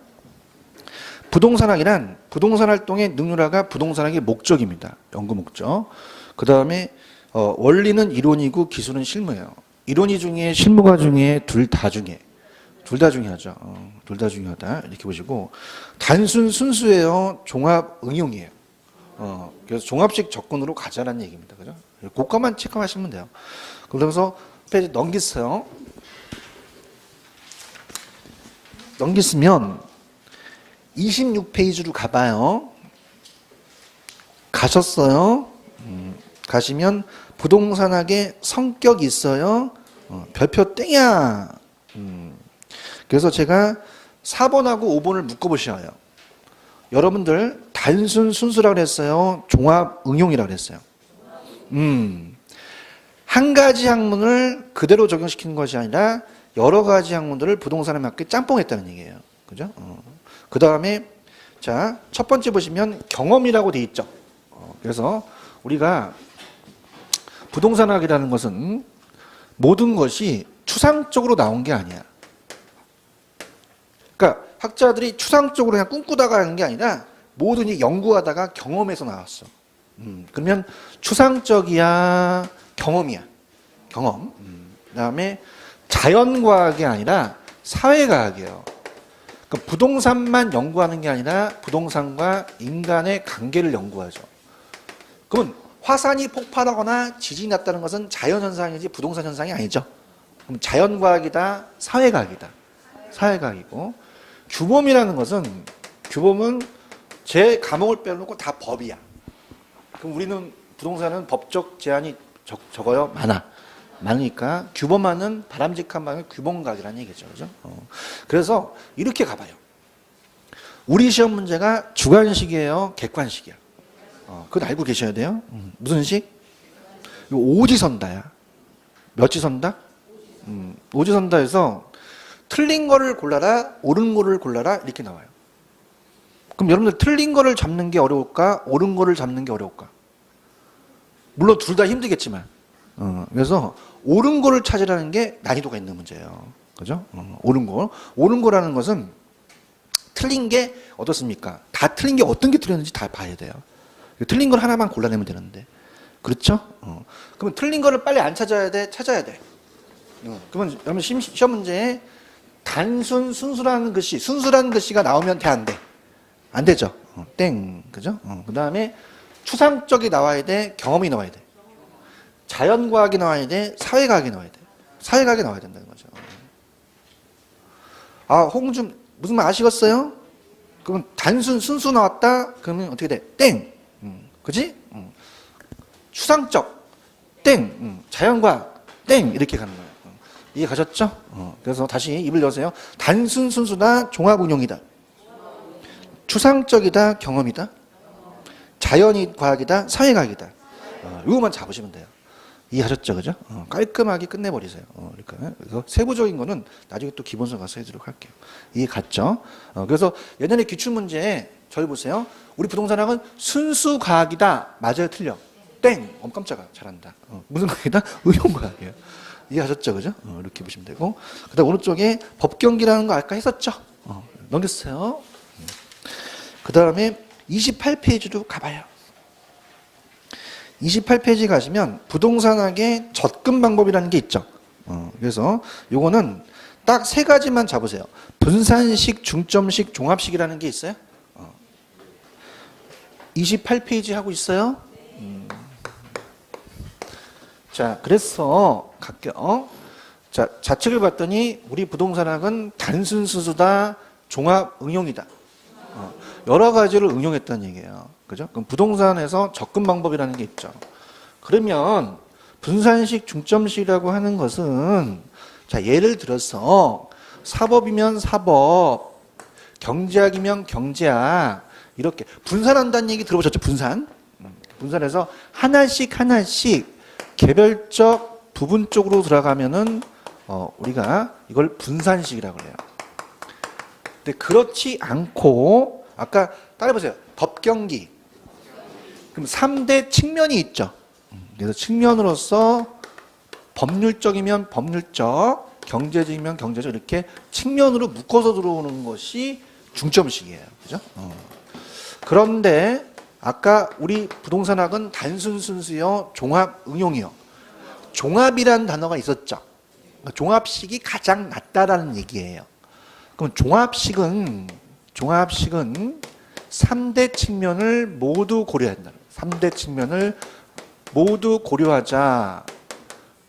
부동산학이란 부동산 활동의 능률화가 부동산학의 목적입니다. 연구 목적. 그 다음에 원리는 이론이고 기술은 실무예요. 이론이 중에 실무가 중에 둘 다 중요하죠. 둘 다 중요하다. 이렇게 보시고 단순 순수예요. 종합 응용이에요. 그래서 종합식 접근으로 가자라는 얘기입니다. 그죠? 그것만 체크하시면 돼요. 그러면서 페이지 넘기세요. 넘기시면 26페이지로 가봐요. 가셨어요. 가시면 부동산학의 성격이 있어요. 별표 땡이야. 그래서 제가 4번하고 5번을 묶어보셔요. 여러분들 단순 순수라고 그랬어요. 종합 응용이라고 그랬어요. 한 가지 학문을 그대로 적용시키는 것이 아니라 여러 가지 학문들을 부동산에 맞게 짬뽕했다는 얘기예요. 그죠? 그 다음에 자, 첫 번째 보시면 경험이라고 돼 있죠. 그래서 우리가 부동산학이라는 것은 모든 것이 추상적으로 나온 게 아니야. 그러니까 학자들이 추상적으로 그냥 꿈꾸다가 하는 게 아니라 모든 연구하다가 경험에서 나왔어. 그러면 추상적이야, 경험이야. 경험. 그다음에 자연과학이 아니라 사회과학이에요. 그러니까 부동산만 연구하는 게 아니라 부동산과 인간의 관계를 연구하죠. 그러면 화산이 폭발하거나 지진이 났다는 것은 자연현상이지 부동산 현상이 아니죠. 그럼 자연과학이다, 사회과학이다. 사회과학이고 규범이라는 것은 규범은 제 과목을 빼놓고 다 법이야. 그럼 우리는 부동산은 법적 제한이 적어요? 많으니까 규범하는 바람직한 방향 규범과학이라는 얘기죠. 그죠? 그래서 이렇게 가봐요. 우리 시험 문제가 주관식이에요? 객관식이야? 그건 알고 계셔야 돼요. 무슨 식? 이거 오지선다야. 몇지선다? 오지선다에서 틀린 거를 골라라, 옳은 거를 골라라 이렇게 나와요. 그럼 여러분들 틀린 거를 잡는 게 어려울까? 옳은 거를 잡는 게 어려울까? 물론 둘 다 힘들겠지만 그래서 옳은 거를 찾으라는 게 난이도가 있는 문제예요. 그죠? 옳은 거. 옳은 거라는 것은 틀린 게 어떻습니까? 다 틀린 게 어떤 게 틀렸는지 다 봐야 돼요. 틀린 걸 하나만 골라내면 되는데. 그렇죠? 그러면 틀린 거를 빨리 안 찾아야 돼? 찾아야 돼. 그러면 여러분 시험 문제에 단순 순수라는 글씨가 나오면 돼, 안 돼? 안 되죠. 땡. 그죠? 그 다음에 추상적이 나와야 돼, 경험이 나와야 돼. 자연과학이 나와야 돼, 사회과학이 나와야 돼. 사회과학이 나와야 된다는 거죠. 홍준 무슨 말 아시겠어요? 그러면 단순 순수 나왔다? 그러면 어떻게 돼? 땡. 그지? 추상적 땡. 자연과학 땡. 이렇게 가는 거예요. 이해 가셨죠? 그래서 다시 입을 여세요. 단순 순수다, 종합운용이다. 추상적이다, 경험이다. 자연과학이다, 사회과학이다. 이거만 잡으시면 돼요. 이해하셨죠? 그죠? 깔끔하게 끝내버리세요. 그러니까. 그래서 세부적인 거는 나중에 또 기본서 가서 해드리도록 할게요. 이해 갔죠? 그래서 예전에 기출문제에 저희 보세요. 우리 부동산학은 순수과학이다. 맞아요? 틀려? 땡! 깜짝아. 잘한다. 무슨 과학이다? 응용과학이에요. 이해하셨죠? 그죠? 이렇게 보시면 되고. 그 다음 오른쪽에 법경기라는 거 아까 했었죠? 넘겼어요. 그 다음에 28페이지로 가봐요. 28페이지 가시면 부동산학의 접근 방법이라는 게 있죠. 그래서 요거는 딱 세 가지만 잡으세요. 분산식, 중점식, 종합식이라는 게 있어요. 28페이지 하고 있어요. 자, 그래서 갈게요. 자, 좌측을 봤더니 우리 부동산학은 단순 순수다, 종합 응용이다. 여러 가지를 응용했다는 얘기예요. 그죠? 그럼 부동산에서 접근 방법이라는 게 있죠. 그러면 분산식, 중점식이라고 하는 것은 자, 예를 들어서 사법이면 사법, 경제학이면 경제학 이렇게 분산한다는 얘기 들어보셨죠? 분산. 분산해서 하나씩 개별적 부분적으로 들어가면은 우리가 이걸 분산식이라고 해요. 근데 그렇지 않고 아까 따라해보세요. 법경기. 그럼 3대 측면이 있죠. 그래서 측면으로서 법률적이면 법률적, 경제적이면 경제적 이렇게 측면으로 묶어서 들어오는 것이 중점식이에요. 그죠? 그런데 아까 우리 부동산학은 단순 순수요, 종합 응용이요. 종합이라는 단어가 있었죠. 그러니까 종합식이 가장 낫다라는 얘기예요. 그럼 종합식은 3대 측면을 모두 고려한다. 3대 측면을 모두 고려하자.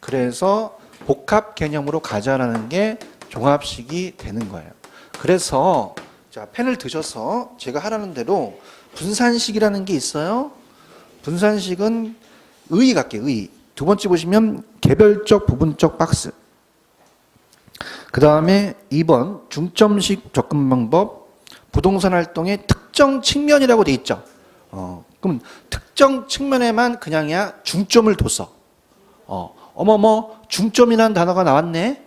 그래서 복합 개념으로 가자라는 게 종합식이 되는 거예요. 그래서 자, 펜을 드셔서 제가 하라는 대로 분산식이라는 게 있어요. 분산식은 의 갈게요. 의. 두 번째 보시면 개별적, 부분적 박스. 그 다음에 2번 중점식 접근 방법. 부동산 활동의 특정 측면이라고 돼 있죠. 그럼 특정 측면에만 그냥이야 중점을 뒀어. 어머머 중점이라는 단어가 나왔네.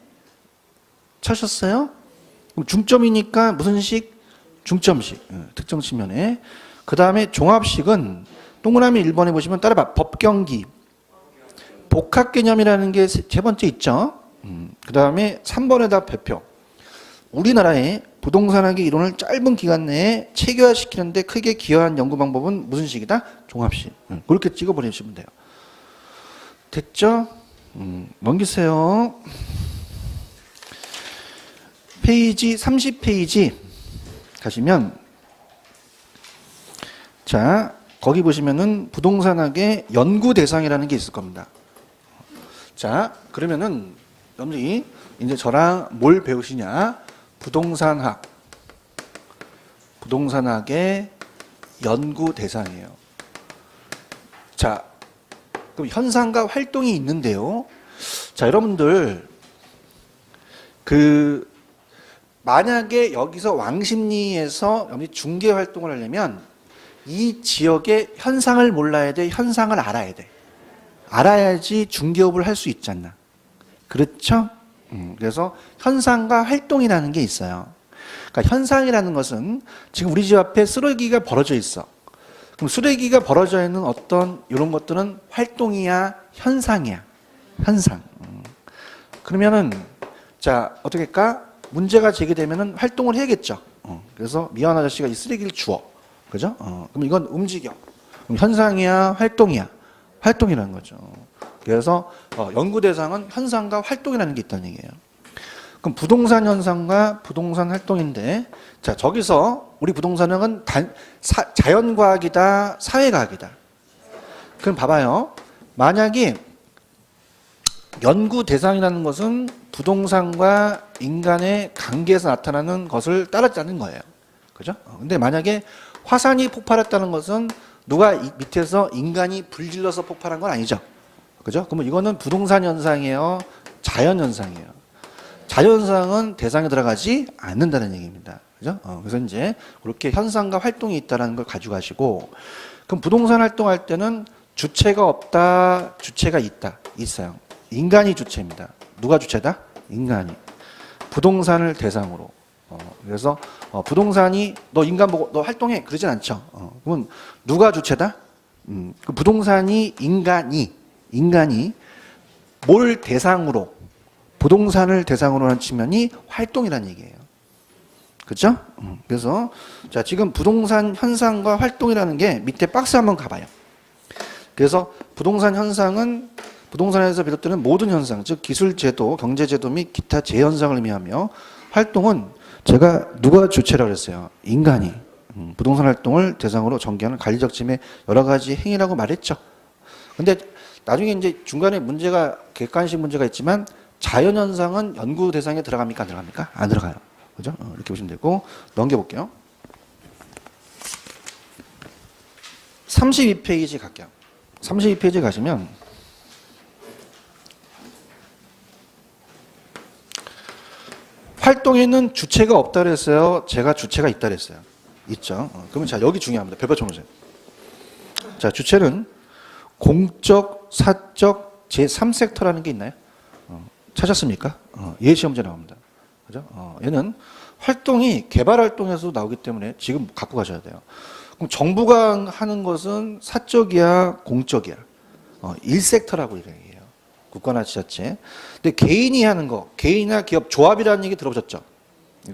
찾으셨어요? 그럼 중점이니까 무슨 식? 중점식. 특정 측면에. 그 다음에 종합식은 동그라미 1번에 보시면 따라봐. 법경기. 복합 개념이라는 게 세 번째 있죠. 그 다음에 3번에다 배표. 우리나라의 부동산학의 이론을 짧은 기간 내에 체계화시키는데 크게 기여한 연구 방법은 무슨 식이다? 종합식. 그렇게 찍어버리시면 돼요. 됐죠? 넘기세요. 페이지 30페이지 가시면 자 거기 보시면은 부동산학의 연구 대상이라는 게 있을 겁니다. 자 그러면은 여러분들이 이제 저랑 뭘 배우시냐? 부동산학의 연구 대상이에요. 자, 그럼 현상과 활동이 있는데요. 자, 여러분들 만약에 여기서 왕십리에서 여러분이 중개 활동을 하려면 이 지역의 현상을 몰라야 돼, 현상을 알아야 돼. 알아야지 중개업을 할 수 있지 않나. 그렇죠? 그래서 현상과 활동이라는 게 있어요. 그러니까 현상이라는 것은 지금 우리 집 앞에 쓰레기가 벌어져 있어. 그럼 쓰레기가 벌어져 있는 어떤 이런 것들은 활동이야, 현상이야. 현상. 그러면은 자 어떻게 할까? 문제가 제기되면은 활동을 해야겠죠. 그래서 미안 아저씨가 이 쓰레기를 주워. 그죠? 그럼 이건 움직여. 그럼 현상이야, 활동이야. 활동이라는 거죠. 그래서 연구 대상은 현상과 활동이라는 게 있다는 얘기예요. 그럼 부동산 현상과 부동산 활동인데 자 저기서 우리 부동산은 자연과학이다, 사회과학이다. 그럼 봐봐요. 만약에 연구 대상이라는 것은 부동산과 인간의 관계에서 나타나는 것을 따랐다는 거예요. 그죠? 근데 만약에 화산이 폭발했다는 것은 누가 밑에서 인간이 불질러서 폭발한 건 아니죠. 그죠? 그러면 이거는 부동산 현상이에요? 자연 현상이에요? 자연 현상은 대상에 들어가지 않는다는 얘기입니다. 그죠? 그래서 이제 그렇게 현상과 활동이 있다는 걸 가져가시고 그럼 부동산 활동할 때는 주체가 없다, 주체가 있다, 있어요. 인간이 주체입니다. 누가 주체다? 인간이. 부동산을 대상으로. 그래서 부동산이 너 인간 보고 너 활동해 그러진 않죠. 그러면 누가 주체다? 그 부동산이 인간이 뭘 대상으로 부동산을 대상으로 하는 측면이 활동이라는 얘기예요. 그렇죠? 그래서 자 지금 부동산 현상과 활동이라는 게 밑에 박스 한번 가봐요. 그래서 부동산 현상은 부동산에서 비롯되는 모든 현상, 즉 기술 제도, 경제 제도 및 기타 제현상을 의미하며 활동은 제가 누가 주체라고 그랬어요? 인간이. 부동산 활동을 대상으로 전개하는 관리적 짐의 여러 가지 행위라고 말했죠. 근데 나중에 이제 중간에 문제가 객관식 문제가 있지만 자연현상은 연구 대상에 들어갑니까? 안 들어갑니까? 안 들어가요. 그죠? 이렇게 보시면 되고, 넘겨볼게요. 32페이지 갈게요. 32페이지 가시면, 활동에는 주체가 없다 그랬어요? 제가 주체가 있다 그랬어요? 있죠. 그러면 자, 여기 중요합니다. 별표 쳐보세요. 자, 주체는 공적, 사적, 제3섹터라는 게 있나요? 찾았습니까? 예시험제 나옵니다. 그죠? 얘는 활동이 개발 활동에서 나오기 때문에 지금 갖고 가셔야 돼요. 그럼 정부가 하는 것은 사적이야, 공적이야? 1섹터라고 얘기해요. 국가나 지자체. 근데 개인이 하는 거, 개인이나 기업 조합이라는 얘기 들어보셨죠?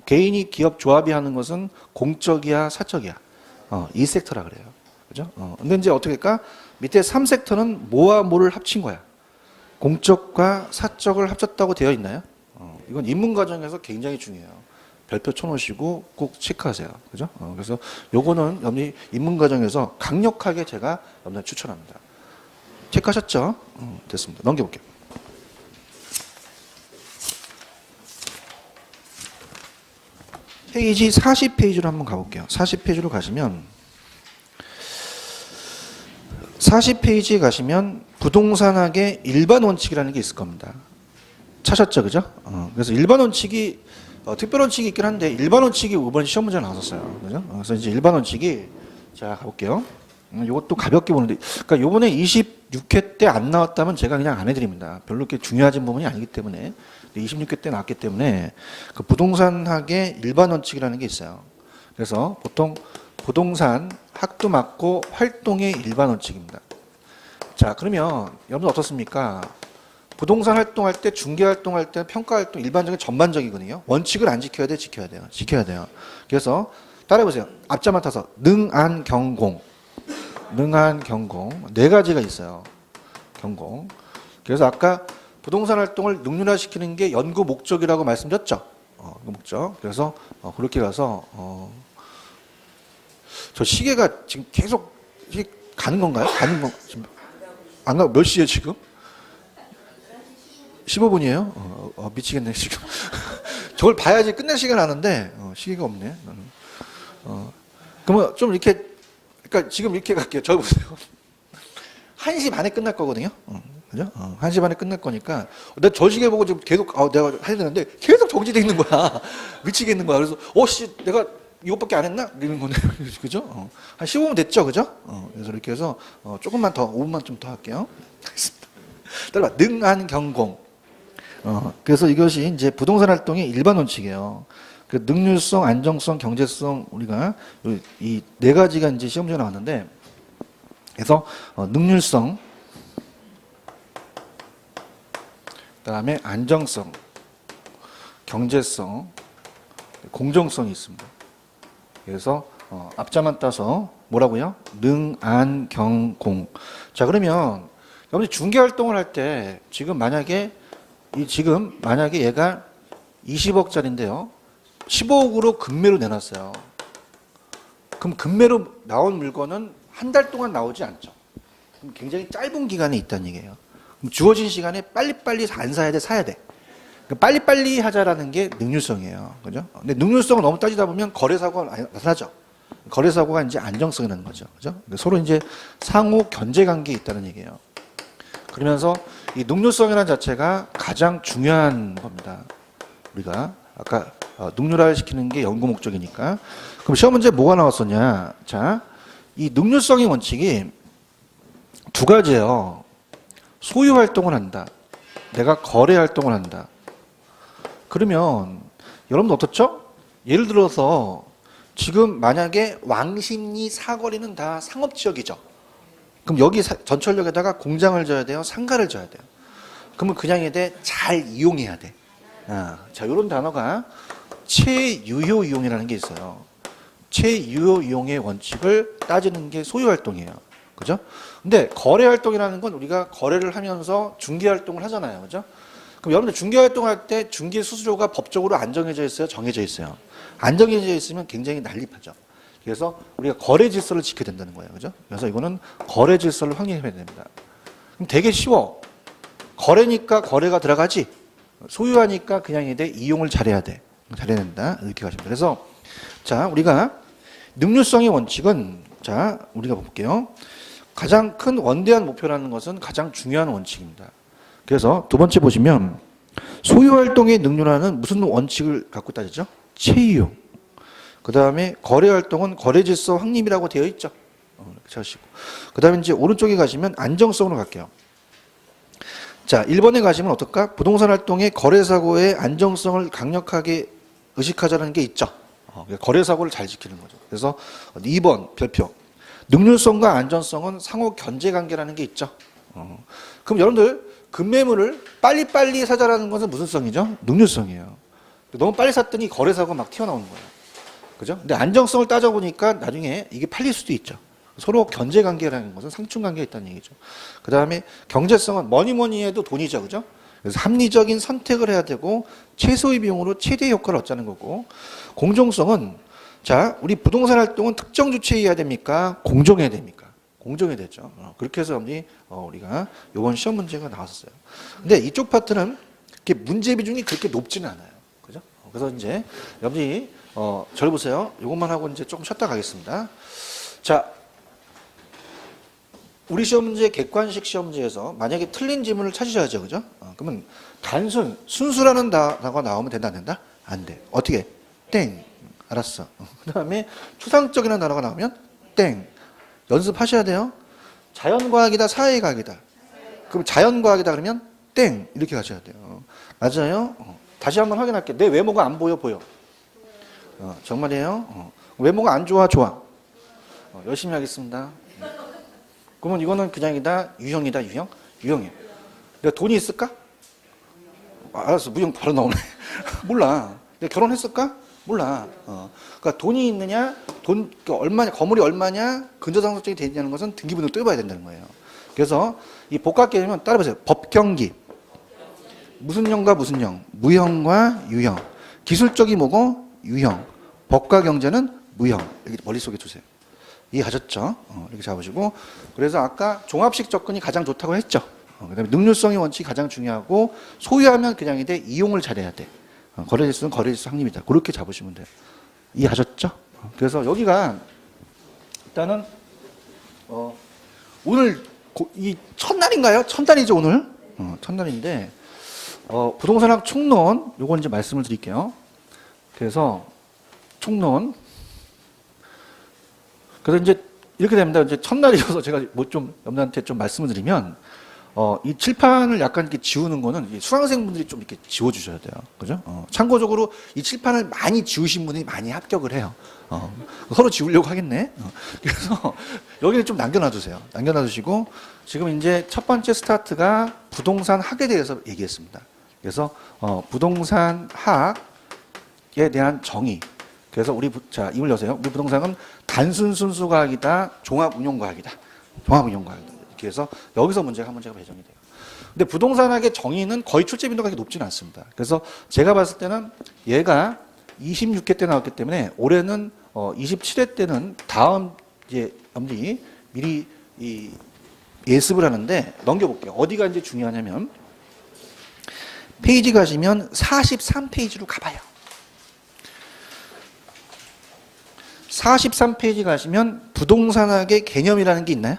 개인이 기업 조합이 하는 것은 공적이야, 사적이야? 2섹터라 그래요. 그죠? 근데 이제 어떻게 할까? 밑에 3섹터는 뭐와 뭐를 합친 거야? 공적과 사적을 합쳤다고 되어 있나요? 이건 입문 과정에서 굉장히 중요해요. 별표 쳐놓으시고 꼭 체크하세요. 그죠? 그래서 요거는 여러분이 입문 과정에서 강력하게 제가 여러분들 추천합니다. 체크하셨죠? 됐습니다. 넘겨볼게요. 페이지 40페이지로 한번 가볼게요. 40페이지로 가시면 40페이지에 가시면 부동산학의 일반 원칙이라는 게 있을 겁니다. 찾았죠? 그죠? 그래서 일반 원칙이 특별 원칙이 있긴 한데 일반 원칙이 이번 시험 문제 나왔었어요. 그죠? 그래서 이제 일반 원칙이 자 가볼게요. 이것도 가볍게 보는데 그러니까 요번에 26회 때 안 나왔다면 제가 그냥 안 해드립니다. 별로 그렇게 중요하진 부분이 아니기 때문에 26회 때 나왔기 때문에 그 부동산학의 일반 원칙이라는 게 있어요. 그래서 보통 부동산 학도 맞고 활동의 일반 원칙입니다. 자 그러면 여러분 어떻습니까? 부동산 활동할 때, 중개 활동할 때, 평가 활동 일반적인 전반적이거든요. 원칙을 안 지켜야 돼, 지켜야 돼요. 지켜야 돼요. 그래서 따라해보세요. 앞자 맡아서 능안 경공, 능안 경공 네 가지가 있어요. 경공. 그래서 아까 부동산 활동을 능률화시키는 게 연구 목적이라고 말씀드렸죠. 그 목적. 그래서 그렇게 가서 저 시계가 지금 계속 가는 건가요? 가는 거 지금 안 가? 몇 시에 지금? 15분이에요? 미치겠네, 지금. 저걸 봐야지 끝낼 시간 아는데, 시계가 없네. 그러면 좀 이렇게, 그러니까 지금 이렇게 갈게요. 저 보세요. 1시 반에 끝날 거거든요. 그죠? 1시 반에 끝날 거니까. 내가 저 시계 보고 지금 계속, 내가 해야 되는데, 계속 정지돼 있는 거야. 미치겠는 거야. 그래서, 내가 이것밖에 안 했나? 이러는 거네. 그죠? 한 15분 됐죠? 그죠? 그래서 이렇게 해서, 조금만 더, 5분만 좀 더 할게요. 알겠습니다. 따라봐. 능한 경공. 그래서 이것이 이제 부동산 활동의 일반 원칙이에요. 그 능률성, 안정성, 경제성 우리가 이 네 가지가 이제 시험 문제가 나왔는데, 그래서 능률성, 그다음에 안정성, 경제성, 공정성이 있습니다. 그래서 앞자만 따서 뭐라고요? 능, 안, 경, 공. 자 그러면 여러분이 중개 활동을 할 때 지금 만약에 얘가 20억짜리인데요. 15억으로 금매로 내놨어요. 그럼 금매로 나온 물건은 한 달 동안 나오지 않죠. 그럼 굉장히 짧은 기간에 있다는 얘기예요. 그럼 주어진 시간에 빨리빨리 안 사야 돼, 사야 돼. 그러니까 빨리빨리 하자라는 게 능률성이에요. 그죠? 근데 능률성을 너무 따지다 보면 거래사고가 나타나죠. 거래사고가 이제 안정성이라는 거죠. 그죠? 서로 이제 상호 견제 관계에 있다는 얘기예요. 그러면서 이 능률성이라는 자체가 가장 중요한 겁니다. 우리가 아까 능률화를 시키는 게 연구 목적이니까. 그럼 시험 문제 뭐가 나왔었냐? 자, 이 능률성의 원칙이 두 가지예요. 소유 활동을 한다. 내가 거래 활동을 한다. 그러면 여러분도 어떻죠? 예를 들어서 지금 만약에 왕십리 사거리는 다 상업지역이죠. 그럼 여기 전철역에다가 공장을 져야 돼요? 상가를 져야 돼요? 그러면 그냥 해야 돼? 잘 이용해야 돼. 자, 이런 단어가 최유효 이용이라는 게 있어요. 최유효 이용의 원칙을 따지는 게 소유 활동이에요. 그죠? 근데 거래 활동이라는 건 우리가 거래를 하면서 중개 활동을 하잖아요. 그죠? 그럼 여러분들 중개 활동할 때 중개 수수료가 법적으로 안 정해져 있어요? 정해져 있어요? 안 정해져 있으면 굉장히 난립하죠. 그래서 우리가 거래 질서를 지켜야 된다는 거예요. 그죠? 그래서 이거는 거래 질서를 확인해야 됩니다. 그럼 되게 쉬워. 거래니까 거래가 들어가지. 소유하니까 그냥 이용을 잘해야 돼. 잘해낸다. 이렇게 가시면. 그래서 자, 우리가 능률성의 원칙은 자, 우리가 볼게요. 가장 큰 원대한 목표라는 것은 가장 중요한 원칙입니다. 그래서 두 번째 보시면 소유활동의 능률화는 무슨 원칙을 갖고 따지죠? 체이용. 그 다음에 거래활동은 거래질서 확립이라고 되어 있죠. 이렇게 찾으시고. 그 다음에 이제 오른쪽에 가시면 안정성으로 갈게요. 자, 1번에 가시면 어떨까? 부동산 활동의 거래사고의 안정성을 강력하게 의식하자는 게 있죠. 거래사고를 잘 지키는 거죠. 그래서 2번 별표. 능률성과 안전성은 상호 견제관계라는 게 있죠. 그럼 여러분들 급매물을 빨리빨리 사자라는 것은 무슨 성이죠? 능률성이에요. 너무 빨리 샀더니 거래사고가 막 튀어나오는 거예요. 그죠? 근데 안정성을 따져보니까 나중에 이게 팔릴 수도 있죠. 서로 견제관계라는 것은 상충관계가 있다는 얘기죠. 그 다음에 경제성은 뭐니 해도 돈이죠. 그죠? 그래서 합리적인 선택을 해야 되고 최소의 비용으로 최대의 효과를 얻자는 거고, 공정성은 자, 우리 부동산 활동은 특정 주체여야 됩니까? 공정해야 됩니까? 공정해야 되죠. 그렇게 해서 우리가 이번 시험 문제가 나왔었어요. 근데 이쪽 파트는 이렇게 문제 비중이 그렇게 높지는 않아요. 그죠? 그래서 이제 여러분이 저를 보세요. 이것만 하고 이제 조금 쉬었다 가겠습니다. 자, 우리 시험 문제, 객관식 시험 문제에서 만약에 틀린 지문을 찾으셔야죠. 그죠? 그러면 순수라는 단어가 나오면 된다, 안 된다? 안 돼. 어떻게? 땡. 알았어. 그 다음에 추상적이라는 단어가 나오면 땡. 연습하셔야 돼요. 자연과학이다, 사회과학이다. 그럼 자연과학이다 그러면 땡. 이렇게 가셔야 돼요. 맞아요? 다시 한번 확인할게요. 내 외모가 안 보여, 보여? 정말이에요? 외모가 안 좋아, 좋아? 열심히 하겠습니다. 그러면 이거는 그냥이다, 유형이다, 유형? 유형이에요. 내가 돈이 있을까? 알았어, 무형 바로 나오네. 몰라. 내가 결혼했을까? 몰라. 그러니까 돈이 있느냐, 얼마냐, 거물이 얼마냐, 근저당사적이 되느냐는 것은 등기부등을 떼봐야 된다는 거예요. 그래서 이 복합 개념은 따라보세요. 법경기. 무슨 형과 무슨 형? 무형과 유형. 기술적이 뭐고? 유형. 법과 경제는 무형. 이렇게 머릿속에 두세요. 이해하셨죠? 이렇게 잡으시고. 그래서 아까 종합식 접근이 가장 좋다고 했죠. 그 다음에 능률성의 원칙이 가장 중요하고, 소유하면 그냥이 돼, 이용을 잘해야 돼. 거래질서는 거래질서 확립이다. 그렇게 잡으시면 돼요. 이해하셨죠? 그래서 여기가 일단은 오늘 이 첫날인가요? 첫날이죠, 오늘? 첫날인데 부동산학 총론 요건 이제 말씀을 드릴게요. 그래서 총론. 그래서 이제 이렇게 됩니다. 이제 첫날이어서 제가 뭐 좀 여러분한테 좀 말씀을 드리면 이 칠판을 약간 이렇게 지우는 거는 수강생분들이 좀 이렇게 지워주셔야 돼요. 그죠? 참고적으로 이 칠판을 많이 지우신 분이 많이 합격을 해요. 서로 지우려고 하겠네. 그래서 여기는 좀 남겨놔주세요. 남겨놔주시고, 지금 이제 첫 번째 스타트가 부동산 학에 대해서 얘기했습니다. 그래서 부동산 학에 대한 정의. 그래서 자, 입을 여세요. 우리 부동산은 단순 순수과학이다, 종합운용과학이다. 종합운용과학이다. 그래서 여기서 한 문제가 배정이 돼요. 근데 부동산학의 정의는 거의 출제 빈도가 그렇게 높지는 않습니다. 그래서 제가 봤을 때는 얘가 26회 때 나왔기 때문에 올해는 27회 때는 다음 이제 여러분들이 미리 예습을 하는데 넘겨볼게요. 어디가 이제 중요하냐면 페이지 가시면 43페이지로 가봐요. 43페이지 가시면 부동산학의 개념이라는 게 있나요?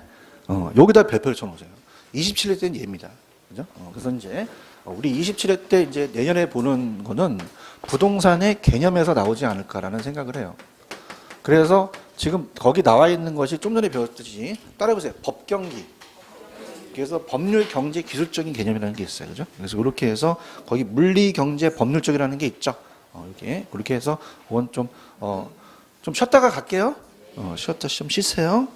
여기다 별표를 쳐놓으세요. 27회 때는 얘입니다. 그죠? 그래서 이제 우리 27회 때 이제 내년에 보는 거는 부동산의 개념에서 나오지 않을까라는 생각을 해요. 그래서 지금 거기 나와 있는 것이 좀 전에 배웠듯이 따라해보세요. 법경기. 그래서 법률, 경제, 기술적인 개념이라는 게 있어요. 그죠? 그래서 그렇게 해서 거기 물리, 경제, 법률적이라는 게 있죠. 그렇게 해서 그건 좀 쉬었다가 갈게요. 쉬었다 좀 쉬세요.